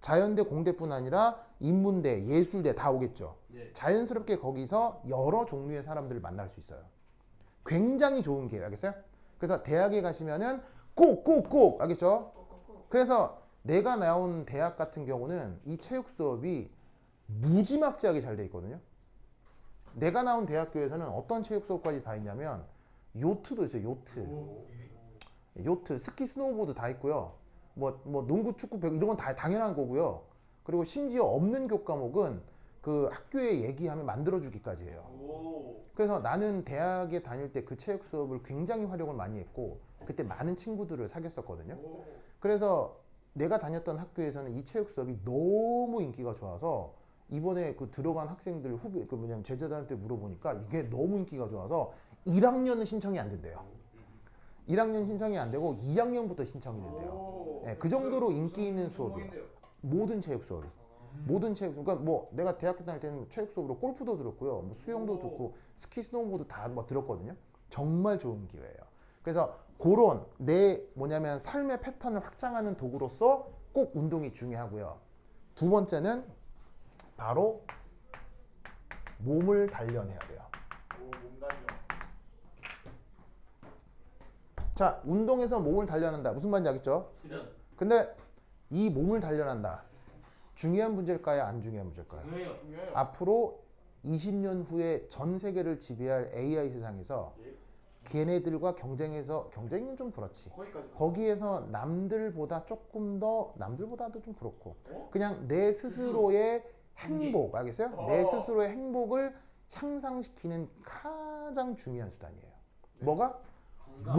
자연대, 공대뿐 아니라 인문대, 예술대 다 오겠죠. 네. 자연스럽게 거기서 여러 종류의 사람들을 만날 수 있어요. 굉장히 좋은 기회예요. 알겠어요? 그래서 대학에 가시면은 꼭 알겠죠? 그래서 내가 나온 대학 같은 경우는 이 체육 수업이 무지막지하게 잘 돼 있거든요. 내가 나온 대학교에서는 어떤 체육 수업까지 다 있냐면 요트도 있어요. 요트, 스키, 스노우보드 다 있고요. 뭐 농구, 축구, 배구 이런 건 다 당연한 거고요. 그리고 심지어 없는 교과목은 그 학교에 얘기하면 만들어주기까지 해요. 오. 그래서 나는 대학에 다닐 때 그 체육 수업을 굉장히 활용을 많이 했고 그때 많은 친구들을 사귀었었거든요. 오. 그래서 내가 다녔던 학교에서는 이 체육 수업이 너무 인기가 좋아서 이번에 그 들어간 학생들 후배 그 뭐냐면 제자들한테 물어보니까 이게 너무 인기가 좋아서 1학년은 신청이 안 된대요. 1학년 신청이 안 되고 2학년부터 신청이 된대요. 오. 네, 그 정도로 인기 있는 수업이에요. 종목인데요. 모든 체육 수업이. 모든 체육, 그러니까 뭐 내가 대학교 다닐 때는 체육 수업으로 골프도 들었고요, 뭐 수영도 오. 듣고 스키, 스노우보드 다 뭐 들었거든요. 정말 좋은 기회예요. 그래서 그런 내 뭐냐면 삶의 패턴을 확장하는 도구로서 꼭 운동이 중요하고요. 두 번째는 바로 몸을 단련해야 돼요. 오, 몸 단련. 자, 운동에서 몸을 단련한다. 무슨 말인지 알겠죠? 수련. 근데 이 몸을 단련한다. 중요한 문제일까요? 안 중요한 문제일까요? 중요해요. 중요해요. 앞으로 20년 후에 전 세계를 지배할 AI 세상에서 예. 걔네들과 경쟁은 좀 그렇지. 거기까지. 거기에서 남들보다 조금 더 남들보다도 좀 그렇고 어? 그냥 내 스스로의 행복 알겠어요? 내 어. 스스로의 행복을 향상시키는 가장 중요한 수단이에요. 뭐가? 건강.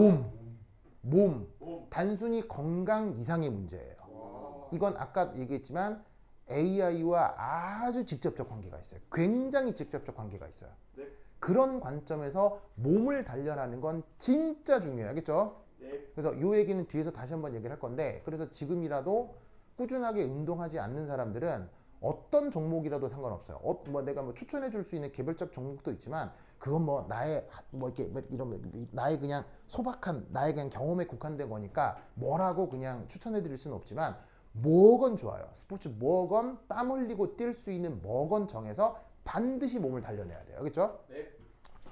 몸. 몸. 단순히 건강 이상의 문제예요. 와. 이건 아까 얘기했지만 AI와 아주 직접적 관계가 있어요. 굉장히 직접적 관계가 있어요. 네. 그런 관점에서 몸을 단련하는 건 진짜 중요해요. 알겠죠? 네. 그래서 이 얘기는 뒤에서 다시 한번 얘기를 할 건데 그래서 지금이라도 꾸준하게 운동하지 않는 사람들은 어떤 종목이라도 상관없어요. 뭐 내가 뭐 추천해 줄 수 있는 개별적 종목도 있지만 그건 뭐 나의 뭐 이렇게 뭐 이런 나의 그냥 소박한 나의 그냥 경험에 국한된 거니까 뭐라고 그냥 추천해 드릴 수는 없지만 뭐건 좋아요. 스포츠 뭐건 땀 흘리고 뛸 수 있는 뭐건 정해서 반드시 몸을 단련해야 돼요. 알겠죠? 네.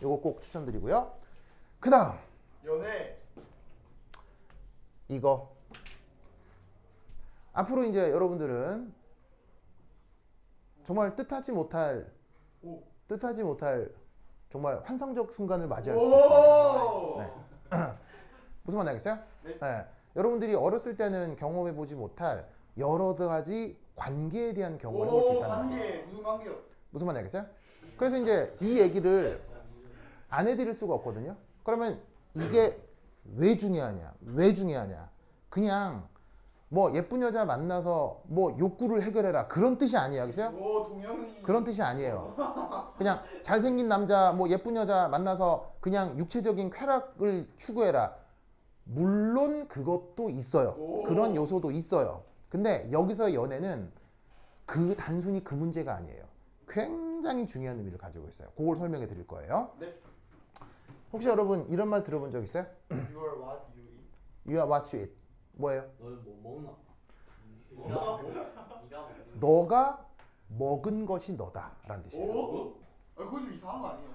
요거 꼭 추천드리고요. 그 다음 연애. 이거 앞으로 이제 여러분들은 정말 뜻하지 못할 오. 정말 환상적 순간을 맞이할 수 있어요. 오. 네. 무슨 말인지 알겠어요? 네. 여러분들이 어렸을 때는 경험해 보지 못할 여러 가지 관계에 대한 경험을 해볼 수 오, 있다는 거예요. 관계. 무슨 관계요? 무슨 말인지 알겠어요? 그래서 이제 이 얘기를 안 해드릴 수가 없거든요. 그러면 이게 왜 중요하냐? 그냥 뭐 예쁜 여자 만나서 뭐 욕구를 해결해라 그런 뜻이 아니에요. 알겠어요? 오, 동영이. 그런 뜻이 아니에요. 그냥 잘생긴 남자, 뭐 예쁜 여자 만나서 그냥 육체적인 쾌락을 추구해라. 물론 그것도 있어요. 오. 그런 요소도 있어요. 근데 여기서의 연애는 단순히 그 문제가 아니에요. 굉장히 중요한 의미를 가지고 있어요. 그걸 설명해 드릴 거예요. 네. 혹시 여러분 이런 말 들어본 적 있어요? You are what you eat. You are what you eat. 뭐예요? 너는 뭐 먹나? 네가 너가 먹은 것이 너다라는 뜻이에요. 오. 아, 그거 좀 이상한 거 아니에요?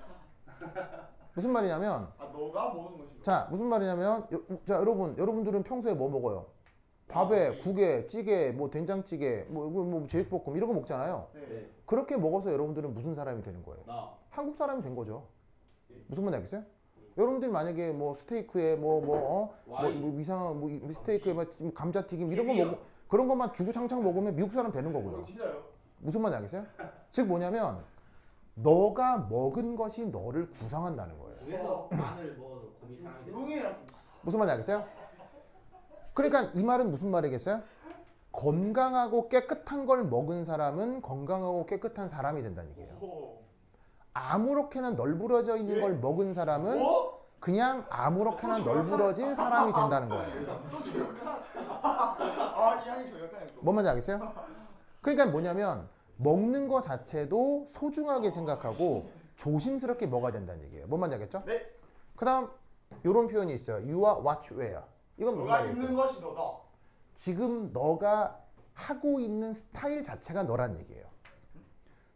무슨 말이냐면 아, 너가 먹는 것이. 자, 무슨 말이냐면 자, 여러분들은 평소에 뭐 먹어요? 밥에, 국에, 찌개, 뭐 된장찌개, 뭐 제육볶음 이런 거 먹잖아요. 네. 네. 그렇게 먹어서 여러분들은 무슨 사람이 되는 거예요? 나. 한국 사람이 된 거죠. 무슨 말인지 알겠어요? 여러분들이 만약에 뭐 스테이크에 뭐 와인. 이상한 뭐 스테이크에 뭐 감자튀김 이런 거 해비요. 먹고 그런 것만 주구장창 먹으면 미국 사람 되는 거고요. 진짜요? 무슨 말인지 알겠어요? 즉 뭐냐면 너가 먹은 것이 너를 구성한다는 거예요. 그래서 마늘 먹어서 곰이 사람이 돼. 조용히 해라. 좀. 무슨 말인지 알겠어요? 그러니까 이 말은 무슨 말이겠어요? 건강하고 깨끗한 걸 먹은 사람은 건강하고 깨끗한 사람이 된다는 얘기예요. 오. 아무렇게나 널브러져 있는 걸 먹은 사람은 어? 그냥 아무렇게나 널브러진 사람이 된다는 거예요. 좀 저역한. 아, 이 향이 저역하네요. 좀. 뭔 말인지 알겠어요? 그러니까 뭐냐면 먹는 거 자체도 소중하게 생각하고 조심스럽게 먹어야 된다는 얘기예요. 뭔 말인지 알겠죠? 네. 그다음 이런 표현이 있어요. You are what you wear. 이건 무슨 너가 말이겠어요? 입는 것이 너다. 지금 너가 하고 있는 스타일 자체가 너란 얘기예요.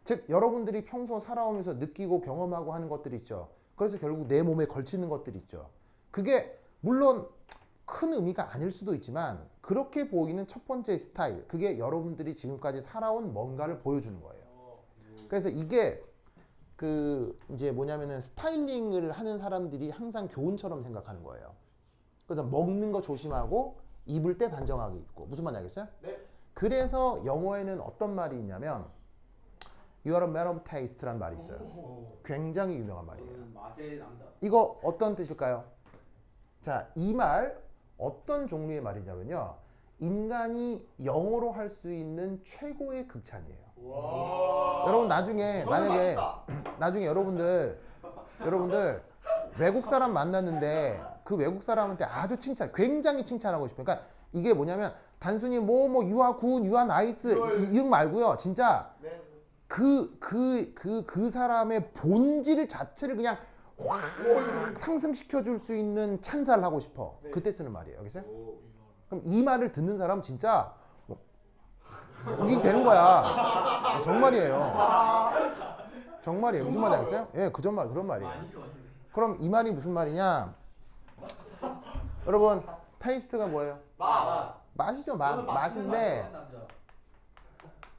즉 여러분들이 평소 살아오면서 느끼고 경험하고 하는 것들이 있죠. 그래서 결국 내 몸에 걸치는 것들이 있죠. 그게 물론 큰 의미가 아닐 수도 있지만 그렇게 보이는 첫 번째 스타일, 그게 여러분들이 지금까지 살아온 뭔가를 보여주는 거예요. 그래서 이게 그 이제 뭐냐면은 스타일링을 하는 사람들이 항상 교훈처럼 생각하는 거예요. 그래서 먹는 거 조심하고 입을 때 단정하게 입고. 무슨 말인지 알겠어요? 네. 그래서 영어에는 어떤 말이 있냐면 You are a man of taste라는 말이 있어요. 굉장히 유명한 말이에요. 맛의 남자. 이거 어떤 뜻일까요? 자, 이 말 어떤 종류의 말이냐면요. 인간이 영어로 할 수 있는 최고의 극찬이에요. 와. 여러분 나중에 너무 만약에 맛있다. 나중에 여러분들 외국 사람 만났는데 그 외국 사람한테 아주 굉장히 칭찬하고 싶어요. 그러니까 이게 뭐냐면 단순히 you are good, you are nice 이응 말고요. 진짜 네. 그 사람의 본질 자체를 그냥 확 상승시켜 줄 수 있는 찬사를 하고 싶어. 네. 그때 쓰는 말이에요. 알겠어요? 오. 그럼 이 말을 듣는 사람 진짜 이게 되는 거야. 정말이에요. 정말이에요. 무슨 말인지 알겠어요? 예, 그런 말이에요. 많이 좋아했네. 그럼 이 말이 무슨 말이냐? 여러분, 테이스트가 뭐예요? 맛이죠. 맛인데 남자.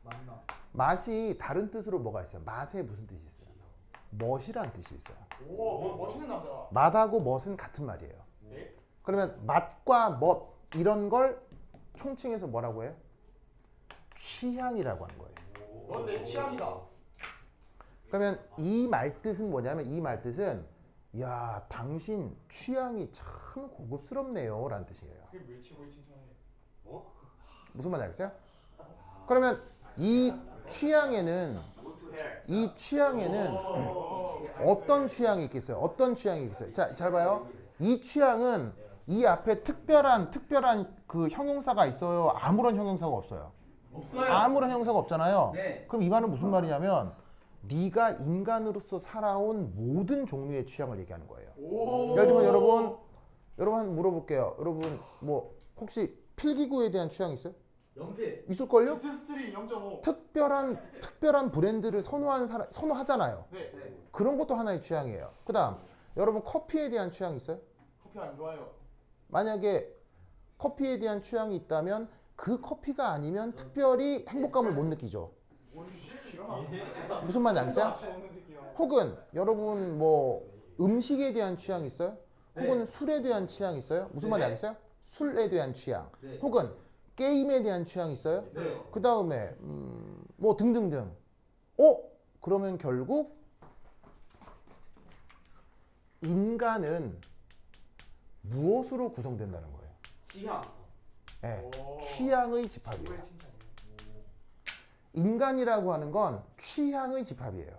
맞나? 맛이 다른 뜻으로 뭐가 있어요? 맛에 무슨 뜻이 있어요? 멋이란 뜻이 있어요. 오, 멋있는 남자다. 맛하고 멋은 같은 말이에요. 네. 그러면 맛과 멋 이런 걸 총칭해서 뭐라고 해요? 취향이라고 하는 거예요. 넌 내 취향이다. 그러면 이 말뜻은 뭐냐면 이 말뜻은 야, 당신 취향이 참 고급스럽네요 라는 뜻이에요. 그게 왜 최고의 칭찬해? 무슨 말인지 알겠어요? 그러면 이 취향에는 어떤 취향이 있겠어요? 어떤 취향이 있겠어요? 자, 잘 봐요. 이 취향은 이 앞에 특별한 그 형용사가 있어요? 아무런 형용사가 없어요? 없어요. 아무런 형용사가 없잖아요. 네. 그럼 이 말은 무슨 말이냐면 네가 인간으로서 살아온 모든 종류의 취향을 얘기하는 거예요. 오. 예를 들면 여러분 한번 물어볼게요. 여러분 뭐 혹시 필기구에 대한 취향 있어요? 연필. 있을걸요? 테스트리 0.5. 특별한 브랜드를 선호하잖아요. 네. 네. 그런 것도 하나의 취향이에요. 그다음 여러분 커피에 대한 취향 있어요? 커피 안 좋아요. 만약에 커피에 대한 취향이 있다면 그 커피가 아니면 특별히 행복감을 못 느끼죠. 싫어. 무슨 말인지 알겠어요? 없는 새끼야. 혹은 여러분 뭐 음식에 대한 취향 있어요? 네. 혹은 술에 대한 취향 있어요? 무슨 말인지 알겠어요? 술에 대한 취향. 네. 혹은 게임에 대한 취향 있어요? 있어요. 그 다음에 뭐 등등등. 그러면 결국 인간은 무엇으로 구성된다는 거예요? 취향. 예, 오. 취향의 집합이에요. 최고의 칭찬이에요. 인간이라고 하는 건 취향의 집합이에요.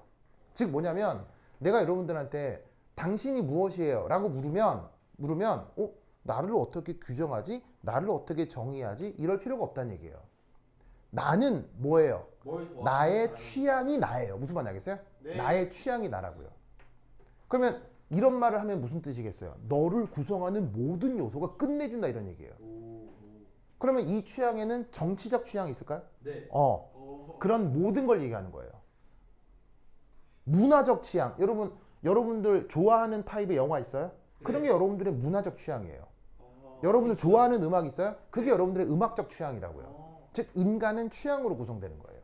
즉 뭐냐면 내가 여러분들한테 당신이 무엇이에요? 라고 물으면 나를 어떻게 규정하지? 나를 어떻게 정의하지? 이럴 필요가 없다는 얘기예요. 나는 뭐예요? 뭘 좋아? 나의 취향이 나예요. 무슨 말인지 알겠어요? 네. 나의 취향이 나라고요. 그러면 이런 말을 하면 무슨 뜻이겠어요? 너를 구성하는 모든 요소가 끝내준다 이런 얘기예요. 그러면 이 취향에는 정치적 취향이 있을까요? 네. 오. 그런 모든 걸 얘기하는 거예요. 문화적 취향. 여러분들 좋아하는 타입의 영화 있어요? 그런 게 여러분들의 문화적 취향이에요. 여러분들 좋아하는 음악 있어요? 그게 여러분들의 음악적 취향이라고요. 즉 인간은 취향으로 구성되는 거예요.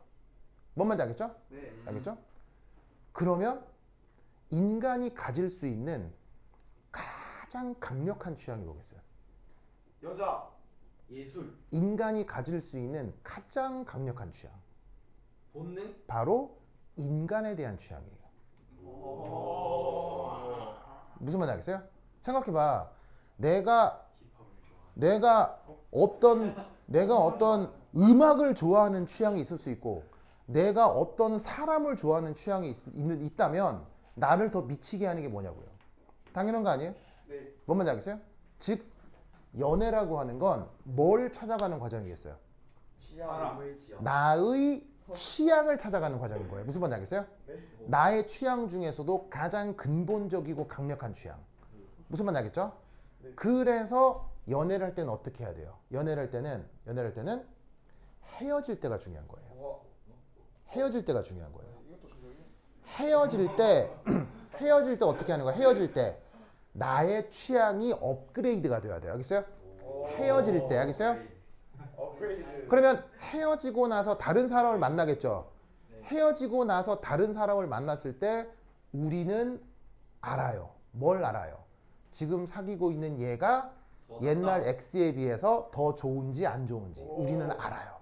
뭔 말인지 알겠죠? 네. 알겠죠? 그러면 인간이 가질 수 있는 가장 강력한 취향이 뭐겠어요? 여자. 예술. 인간이 가질 수 있는 가장 강력한 취향. 본능. 바로 인간에 대한 취향이에요. 오. 무슨 말인지 알겠어요? 생각해봐. 내가 어떤 음악을 좋아하는 취향이 있을 수 있고 내가 어떤 사람을 좋아하는 취향이 있다면 나를 더 미치게 하는 게 뭐냐고요. 당연한 거 아니에요? 네. 뭔 말인지 알겠어요? 즉 연애라고 하는 건 뭘 찾아가는 과정이겠어요? 사람의 지역. 나의 취향을 찾아가는 과정인 거예요. 무슨 말인지 알겠어요? 나의 취향 중에서도 가장 근본적이고 강력한 취향. 무슨 말인지 알겠죠? 네. 그래서 연애를 할 때는 어떻게 해야 돼요? 연애를 할 때는 헤어질 때가 중요한 거예요. 와, 헤어질 때가 중요한 거예요. 이것도 저격이. 헤어질 때 어떻게 하는 거야? 헤어질 때 나의 취향이 업그레이드가 돼야 돼요. 알겠어요? 헤어질 때 알겠어요? 업그레이드. 그러면 헤어지고 나서 다른 사람을 만나겠죠. 헤어지고 나서 다른 사람을 만났을 때 우리는 알아요. 뭘 알아요? 지금 사귀고 있는 얘가 옛날 X에 비해서 더 좋은지 안 좋은지 우리는 알아요.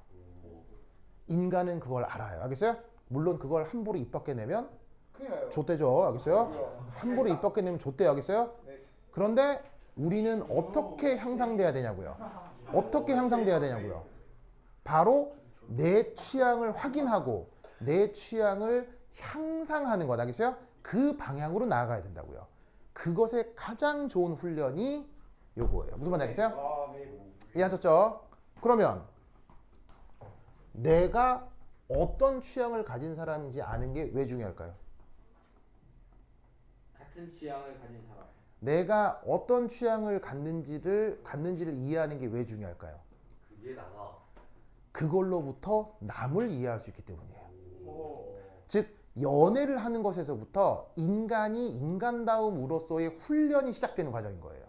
인간은 그걸 알아요. 알겠어요? 물론 그걸 함부로 입 밖에 내면 큰일 나요. 좆대죠. 알겠어요? 함부로 입 밖에 내면 좆대요. 알겠어요? 네. 그런데 우리는 어떻게 향상돼야 되냐고요. 어떻게 향상돼야 되냐고요. 바로 내 취향을 확인하고 내 취향을 향상하는 것. 알겠어요? 그 방향으로 나아가야 된다고요. 그것의 가장 좋은 훈련이 요거예요. 무슨 말인지 알겠어요? 아, 네. 이해하셨죠? 그러면 내가 어떤 취향을 가진 사람인지 아는 게 왜 중요할까요? 같은 취향을 가진 사람. 내가 어떤 취향을 갖는지를 이해하는 게 왜 중요할까요? 그게 나다. 그걸로부터 남을 이해할 수 있기 때문이에요. 오. 즉 연애를 하는 것에서부터 인간이 인간다움으로서의 훈련이 시작되는 과정인 거예요.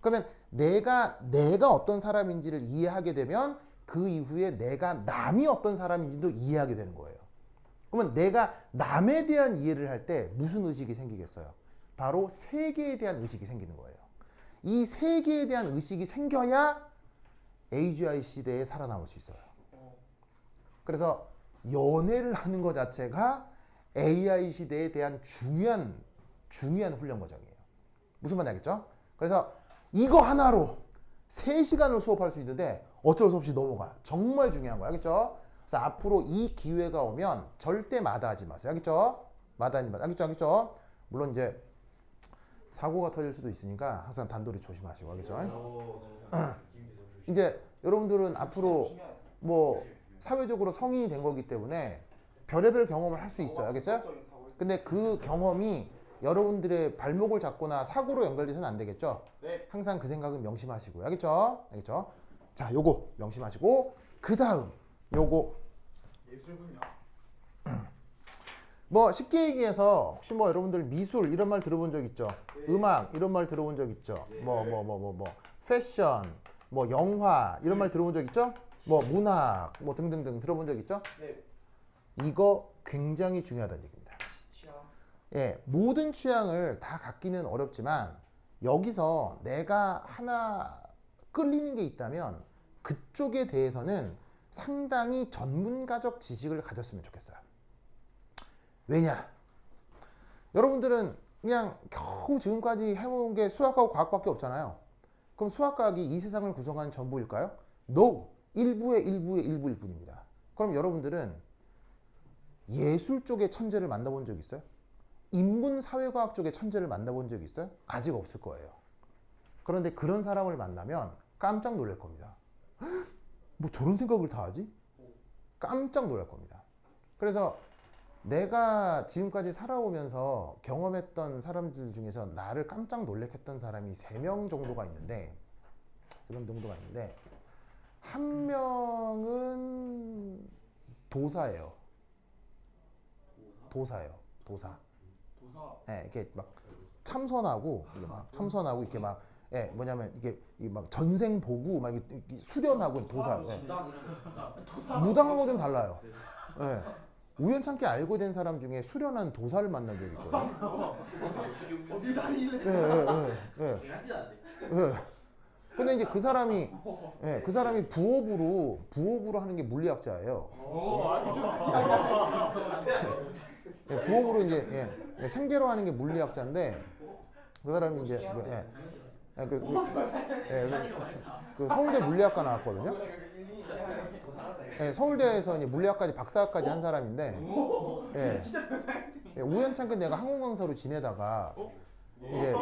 그러면 내가 어떤 사람인지를 이해하게 되면 그 이후에 내가 남이 어떤 사람인지도 이해하게 되는 거예요. 그러면 내가 남에 대한 이해를 할 때 무슨 의식이 생기겠어요? 바로 세계에 대한 의식이 생기는 거예요. 이 세계에 대한 의식이 생겨야 AGI 시대에 살아남을 수 있어요. 그래서 연애를 하는 것 자체가 AI 시대에 대한 중요한 훈련 과정이에요. 무슨 말인지 알겠죠? 그래서 이거 하나로 3시간을 수업할 수 있는데 어쩔 수 없이 넘어가. 정말 중요한 거야. 알겠죠? 그래서 앞으로 이 기회가 오면 절대 마다하지 마세요. 알겠죠? 마다하지 마세요. 알겠죠? 물론 이제 사고가 터질 수도 있으니까 항상 단도리 조심하시고. 알겠죠? 이제 여러분들은 앞으로 뭐 사회적으로 성인이 된 거기 때문에 별의별 경험을 할 수 있어요. 알겠어요? 근데 그 경험이 여러분들의 발목을 잡거나 사고로 연결돼서는 안 되겠죠? 네. 항상 그 생각은 명심하시고요. 알겠죠? 알겠죠? 자, 요거 명심하시고 그 다음 요거 예술 분야. 뭐 쉽게 얘기해서 혹시 뭐 여러분들 미술 이런 말 들어본 적 있죠? 네. 음악 이런 말 들어본 적 있죠? 뭐 패션, 뭐 영화 이런 말 들어본 적 있죠? 뭐 문학 뭐 등등등 들어본 적 있죠? 네. 이거 굉장히 중요하다는 얘기입니다. 취향. 예, 모든 취향을 다 갖기는 어렵지만 여기서 내가 하나 끌리는 게 있다면 그쪽에 대해서는 상당히 전문가적 지식을 가졌으면 좋겠어요. 왜냐? 여러분들은 그냥 겨우 지금까지 해본 게 수학하고 과학밖에 없잖아요. 그럼 수학과학이 이 세상을 구성한 전부일까요? No! 일부의 일부일 뿐입니다. 그럼 여러분들은 예술 쪽의 천재를 만나본 적 있어요? 인문사회과학 쪽의 천재를 만나본 적 있어요? 아직 없을 거예요. 그런데 그런 사람을 만나면 깜짝 놀랄 겁니다. 헉, 뭐 저런 생각을 다 하지? 깜짝 놀랄 겁니다. 그래서 내가 지금까지 살아오면서 경험했던 사람들 중에서 나를 깜짝 놀래켰던 사람이 3명 정도가 있는데 한 명은 도사예요. 도사. 도사. 예, 이렇게 막 참선하고 이렇게 막 예, 뭐냐면 이게 막 전생 보고 막 이렇게 수련하고 도사. 예. 무당하고 좀 달라요. 예. 우연찮게 알고 된 사람 중에 수련한 도사를 만난 적이 있거든요. 어디 다니길래? 예. 개같지 않대. 예. 근데 이제 그 사람이 부업으로 하는 게 물리학자예요. 오, 아니 좀 예, 부업으로 이제 생계로 하는 게 물리학자인데 그 사람이 이제 그 서울대 물리학과 나왔거든요. 예, 서울대에서 이제 물리학까지 박사까지 한 사람인데 우연찮게 내가 항공 강사로 지내다가 이제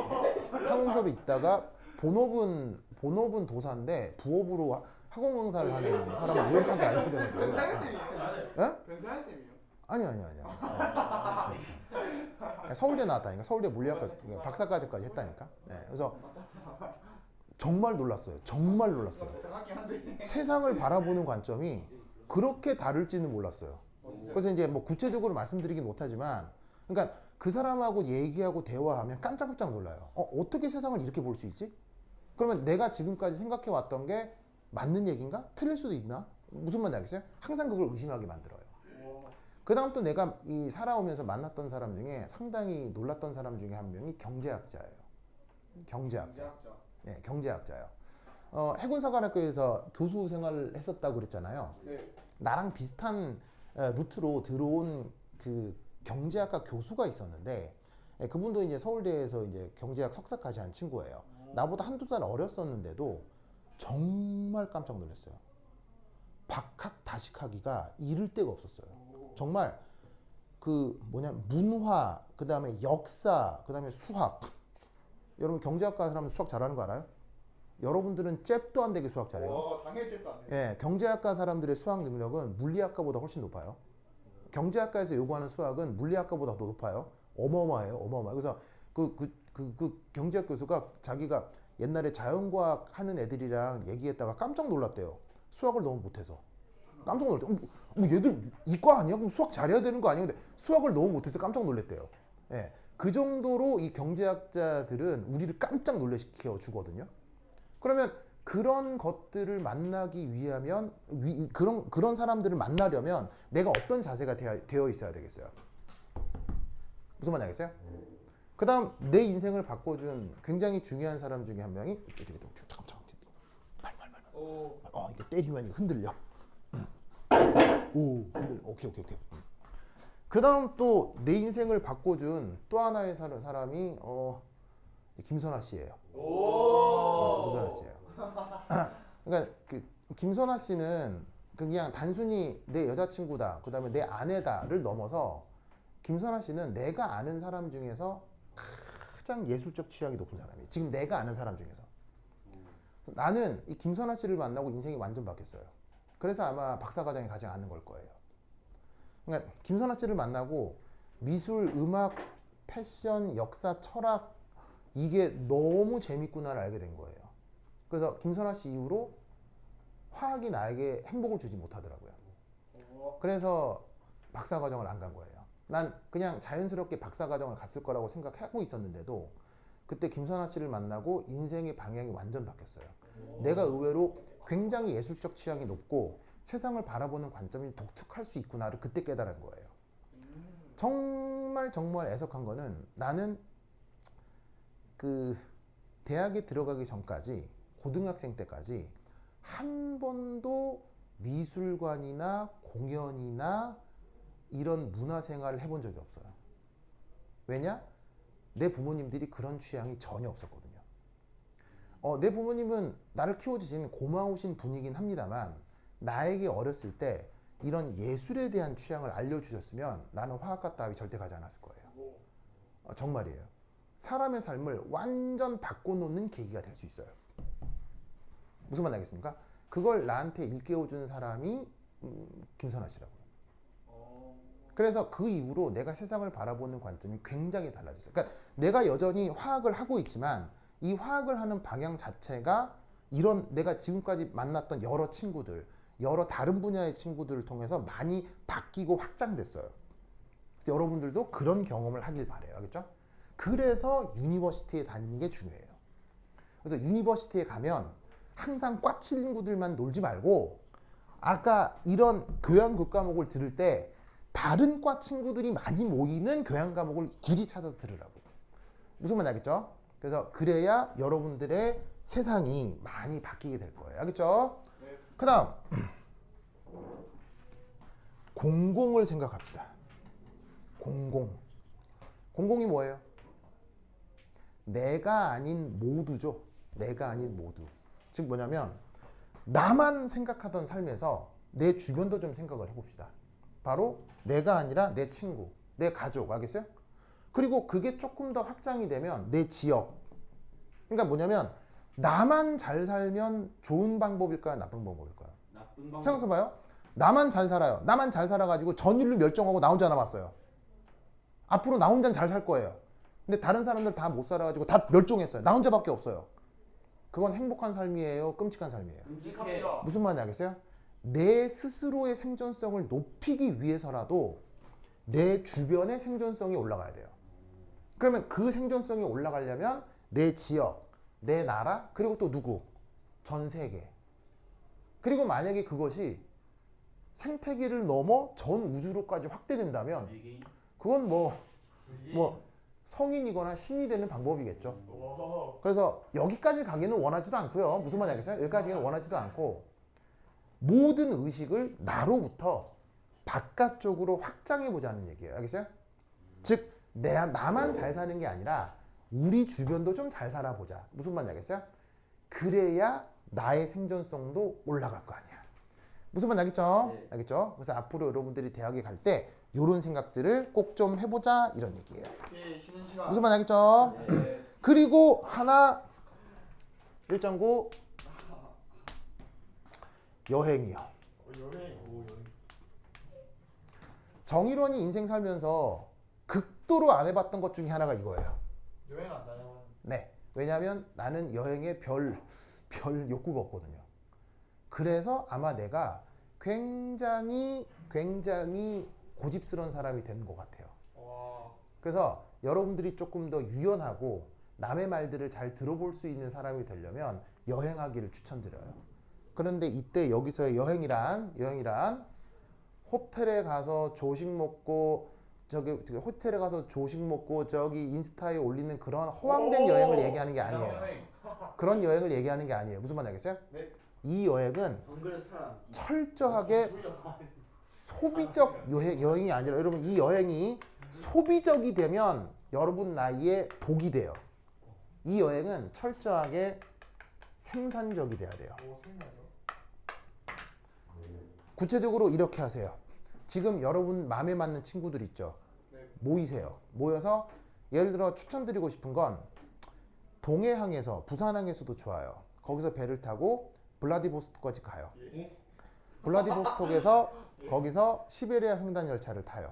항공 수업에 있다가 본업은 도사인데 부업으로 학원 강사를 하는 사람은 우연찮게 알게 되는 거예요. 변사현 쌤이에요? 예? 변사현 쌤이에요? 아니요. 서울대 나왔다니까. 서울대 물리학과 박사과정까지 했다니까. 네, 그래서 정말 놀랐어요. 정말 놀랐어요. 정확히 한데. 세상을 바라보는 관점이 그렇게 다를지는 몰랐어요. 그래서 이제 뭐 구체적으로 말씀드리긴 못하지만, 그러니까 그 사람하고 얘기하고 대화하면 깜짝깜짝 놀라요. 어떻게 세상을 이렇게 볼 수 있지? 그러면 내가 지금까지 생각해 왔던 게 맞는 얘기인가? 틀릴 수도 있나? 무슨 말인지 알겠어요? 항상 그걸 의심하게 만들어요. 그 다음 또 내가 이 살아오면서 만났던 사람 중에 상당히 놀랐던 사람 중에 한 명이 경제학자예요. 경제학자. 네, 경제학자예요. 해군사관학교에서 교수 생활을 했었다고 그랬잖아요. 네. 나랑 비슷한 루트로 들어온 그 경제학과 교수가 있었는데, 그분도 이제 서울대에서 이제 경제학 석사까지 한 친구예요. 나보다 한두 살 어렸었는데도 정말 깜짝 놀랐어요. 박학다식하기가 이를 데가 없었어요. 정말 그 문화, 그 다음에 역사, 그 다음에 수학. 여러분 경제학과 사람은 수학 잘하는 거 알아요? 여러분들은 잽도 안 되게 수학 잘해요. 당연히 잽도 안 돼요. 예, 경제학과 사람들의 수학 능력은 물리학과보다 훨씬 높아요. 경제학과에서 요구하는 수학은 물리학과보다 더 높아요. 어마어마해요, 어마어마해요. 그래서 그 경제학 교수가 자기가 옛날에 자연과학 하는 애들이랑 얘기했다가 깜짝 놀랐대요. 수학을 너무 못해서. 깜짝 놀랐대요. 얘들 이과 아니야? 그럼 수학 잘해야 되는 거 아니야? 근데 수학을 너무 못해서 깜짝 놀랐대요. 예, 그 정도로 이 경제학자들은 우리를 깜짝 놀래시켜 주거든요. 그러면 그런 것들을 만나기 위하면 그런 사람들을 만나려면 내가 어떤 자세가 되어 있어야 되겠어요? 무슨 말인지 알겠어요? 그 다음 내 인생을 바꿔준 굉장히 중요한 사람 중에 한 명이 잠깐 이게 때리면 흔들려. 오, 흔들려. 오케이. 그 다음 또 내 인생을 바꿔준 또 하나의 사람이 김선아 씨예요. 김선아 씨예요. 그러니까 그 김선아 씨는 그냥 단순히 내 여자친구다, 그 다음에 내 아내다를 넘어서 김선아 씨는 내가 아는 사람 중에서 가장 예술적 취향이 높은 사람이에요. 지금 내가 아는 사람 중에서. 나는 이 김선아 씨를 만나고 인생이 완전 바뀌었어요. 그래서 아마 박사과정에 가지 않는 걸 거예요. 그러니까 김선아 씨를 만나고 미술, 음악, 패션, 역사, 철학 이게 너무 재밌구나를 알게 된 거예요. 그래서 김선아 씨 이후로 화학이 나에게 행복을 주지 못하더라고요. 그래서 박사과정을 안 간 거예요. 난 그냥 자연스럽게 박사과정을 갔을 거라고 생각하고 있었는데도 그때 김선아 씨를 만나고 인생의 방향이 완전 바뀌었어요. 내가 의외로 굉장히 예술적 취향이 높고 세상을 바라보는 관점이 독특할 수 있구나를 그때 깨달은 거예요. 정말 애석한 거는 나는 그 대학에 들어가기 전까지 고등학생 때까지 한 번도 미술관이나 공연이나 이런 문화생활을 해본 적이 없어요. 왜냐? 내 부모님들이 그런 취향이 전혀 없었거든요. 내 부모님은 나를 키워주신 고마우신 분이긴 합니다만 나에게 어렸을 때 이런 예술에 대한 취향을 알려주셨으면 나는 화학과 따위 절대 가지 않았을 거예요. 정말이에요. 사람의 삶을 완전 바꿔놓는 계기가 될 수 있어요. 무슨 말 알겠습니까? 그걸 나한테 일깨워준 사람이 김선아 씨라고요. 그래서 그 이후로 내가 세상을 바라보는 관점이 굉장히 달라졌어요. 그러니까 내가 여전히 화학을 하고 있지만 이 화학을 하는 방향 자체가 이런 내가 지금까지 만났던 여러 친구들, 여러 다른 분야의 친구들을 통해서 많이 바뀌고 확장됐어요. 여러분들도 그런 경험을 하길 바래요. 알겠죠? 그래서 유니버시티에 다니는 게 중요해요. 그래서 유니버시티에 가면 항상 과 친구들만 놀지 말고 아까 이런 교양 교과목을 들을 때 다른 과 친구들이 많이 모이는 교양 과목을 굳이 찾아서 들으라고요. 무슨 말인지 알겠죠? 그래서 그래야 여러분들의 세상이 많이 바뀌게 될 거예요. 알겠죠? 네. 그 다음 공공을 생각합시다. 공공이 뭐예요? 내가 아닌 모두죠. 내가 아닌 모두. 즉 뭐냐면 나만 생각하던 삶에서 내 주변도 좀 생각을 해봅시다. 바로 내가 아니라 내 친구, 내 가족, 알겠어요? 그리고 그게 조금 더 확장이 되면 내 지역. 그러니까 뭐냐면 나만 잘 살면 좋은 방법일까요? 나쁜 방법일까요? 나쁜 방법. 생각해봐요. 나만 잘 살아요. 나만 잘 살아가지고 전 인류 멸종하고 나 혼자 남았어요. 앞으로 나 혼자는 잘 살 거예요. 근데 다른 사람들 다 못 살아가지고 다 멸종했어요. 나 혼자밖에 없어요. 그건 행복한 삶이에요? 끔찍한 삶이에요? 끔찍해. 무슨 말인지 알겠어요? 내 스스로의 생존성을 높이기 위해서라도 내 주변의 생존성이 올라가야 돼요. 그러면 그 생존성이 올라가려면 내 지역, 내 나라, 그리고 또 누구? 전 세계. 그리고 만약에 그것이 생태계를 넘어 전 우주로까지 확대된다면 외계인. 그건 뭐 성인이거나 신이 되는 방법이겠죠. 와. 그래서 여기까지 가기는 원하지도 않고요. 무슨 말인지 알겠어요? 여기까지는 원하지도 않고 모든 의식을 나로부터 바깥쪽으로 확장해 보자는 얘기예요. 알겠어요? 즉 나만 잘 사는 게 아니라 우리 주변도 좀 잘 살아보자. 무슨 말인지 알겠어요? 그래야 나의 생존성도 올라갈 거 아니야. 무슨 말인지 알겠죠? 네. 알겠죠? 그래서 앞으로 여러분들이 대학에 갈 때 이런 생각들을 꼭 좀 해보자 이런 얘기예요. 예, 쉬는 시간. 무슨 말인지 알겠죠? 네. 그리고 하나 1.9 여행이요. 여행. 정일원이 인생 살면서 극도로 안 해봤던 것 중에 하나가 이거예요. 여행 안 다녀. 네. 왜냐하면 나는 여행에 별 욕구가 없거든요. 그래서 아마 내가 굉장히 고집스러운 사람이 되는 것 같아요. 와. 그래서 여러분들이 조금 더 유연하고 남의 말들을 잘 들어볼 수 있는 사람이 되려면 여행하기를 추천드려요. 그런데 이때 여기서의 여행이란 호텔에 가서 조식 먹고 저기 호텔에 가서 조식 먹고 저기 인스타에 올리는 그런 허황된 여행을 얘기하는 게 아니에요. 그런 여행을 얘기하는 게 아니에요. 무슨 말인지 알겠어요? 네. 이 여행은 안 그래도 살아. 철저하게 소비적 여행이 아니라 여러분 이 여행이 소비적이 되면 여러분 나이에 독이 돼요. 이 여행은 철저하게 생산적이 돼야 돼요. 오, 생각나죠? 구체적으로 이렇게 하세요. 지금 여러분 마음에 맞는 친구들 있죠? 네. 모이세요. 모여서 예를 들어 추천드리고 싶은 건 동해항에서 부산항에서도 좋아요. 거기서 배를 타고 블라디보스토크까지 가요. 블라디보스톡에서 거기서 시베리아 횡단 열차를 타요.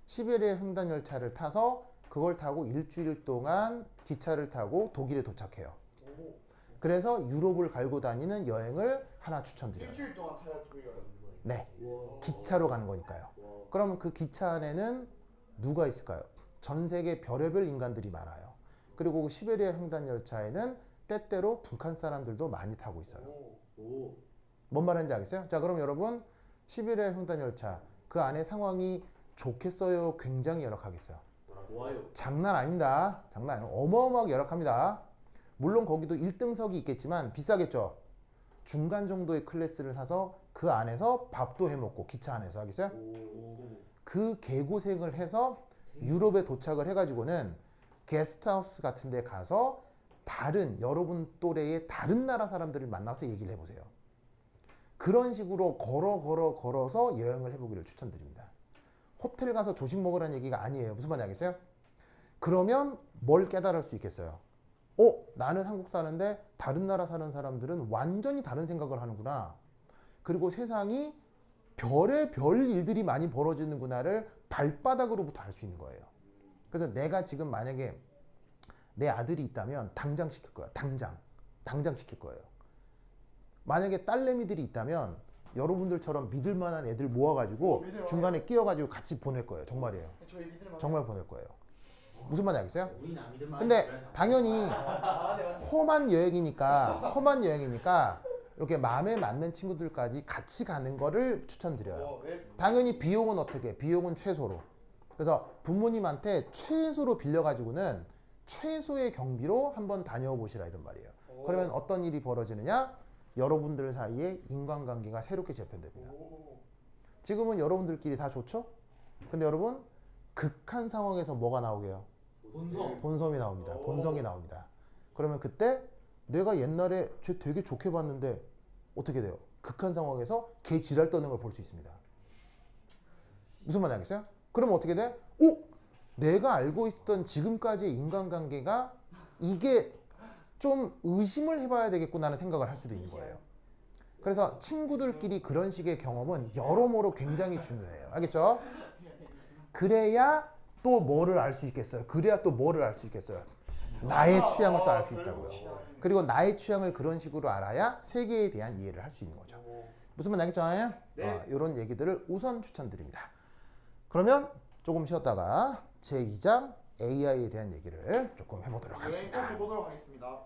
시베리아 횡단 열차를 타서 그걸 타고 일주일 동안 기차를 타고 독일에 도착해요. 오. 그래서 유럽을 갈고 다니는 여행을 하나 추천드려요. 일주일 동안 타야 독일 가는 거예요. 네, 와. 기차로 가는 거니까요. 와. 그러면 그 기차 안에는 누가 있을까요? 전 세계 별의별 인간들이 많아요. 그리고 그 시베리아 횡단 열차에는 때때로 북한 사람들도 많이 타고 있어요. 오. 뭔 말인지 알겠어요? 자, 그럼 여러분 시베리아 횡단 열차 그 안에 상황이 좋겠어요? 굉장히 열악하겠어요? 좋아요. 장난 아닙니다. 장난 아니에요. 어마어마하게 열악합니다. 물론 거기도 1등석이 있겠지만 비싸겠죠. 중간 정도의 클래스를 사서 그 안에서 밥도 해먹고 기차 안에서 하겠어요? 오. 그 개고생을 해서 유럽에 도착을 해가지고는 게스트하우스 같은 데 가서 다른 여러분 또래의 다른 나라 사람들을 만나서 얘기를 해보세요. 그런 식으로 걸어서 여행을 해보기를 추천드립니다. 호텔 가서 조식 먹으라는 얘기가 아니에요. 무슨 말인지 알겠어요? 그러면 뭘 깨달을 수 있겠어요? 나는 한국 사는데 다른 나라 사는 사람들은 완전히 다른 생각을 하는구나. 그리고 세상이 별의별 일들이 많이 벌어지는구나를 발바닥으로부터 알 수 있는 거예요. 그래서 내가 지금 만약에 내 아들이 있다면 당장 시킬 거야. 당장 시킬 거예요. 만약에 딸내미들이 있다면 여러분들처럼 믿을 만한 애들 모아가지고 믿을 중간에 끼워가지고 같이 보낼 거예요. 정말이에요. 저희 믿을만. 정말 보낼 거예요. 무슨 말인지 알겠어요? 우린 안 믿을 만한 근데 거야, 다. 당연히 아, 네, 맞죠. 험한 여행이니까 이렇게 마음에 맞는 친구들까지 같이 가는 거를 추천드려요. 네. 당연히 비용은 어떻게? 비용은 최소로. 그래서 부모님한테 최소로 빌려가지고는 최소의 경비로 한번 다녀 보시라 이런 말이에요. 그러면 어떤 일이 벌어지느냐? 여러분들 사이에 인간관계가 새롭게 재편됩니다. 지금은 여러분들끼리 다 좋죠? 근데 여러분 극한 상황에서 뭐가 나오게요? 본성. 본성이 나옵니다. 본성이 나옵니다. 그러면 그때 내가 옛날에 쟤 되게 좋게 봤는데 어떻게 돼요? 극한 상황에서 개 지랄 떠는 걸 볼 수 있습니다. 무슨 말인지 알겠어요? 그러면 어떻게 돼? 내가 알고 있었던 지금까지의 인간관계가 이게 좀 의심을 해봐야 되겠구나는 생각을 할 수도 있는 거예요. 그래서 친구들끼리 그런 식의 경험은 여러모로 굉장히 중요해요. 알겠죠? 그래야 또 뭐를 알 수 있겠어요. 그래야 또 뭐를 알 수 있겠어요. 나의 취향을 또 알 수 있다고요. 그리고 나의 취향을 그런 식으로 알아야 세계에 대한 이해를 할 수 있는 거죠. 무슨 말 알겠죠? 네. 이런 얘기들을 우선 추천드립니다. 그러면 조금 쉬었다가 제2장 AI에 대한 얘기를 조금 해보도록 네, 하겠습니다. 꼭 해보도록 하겠습니다.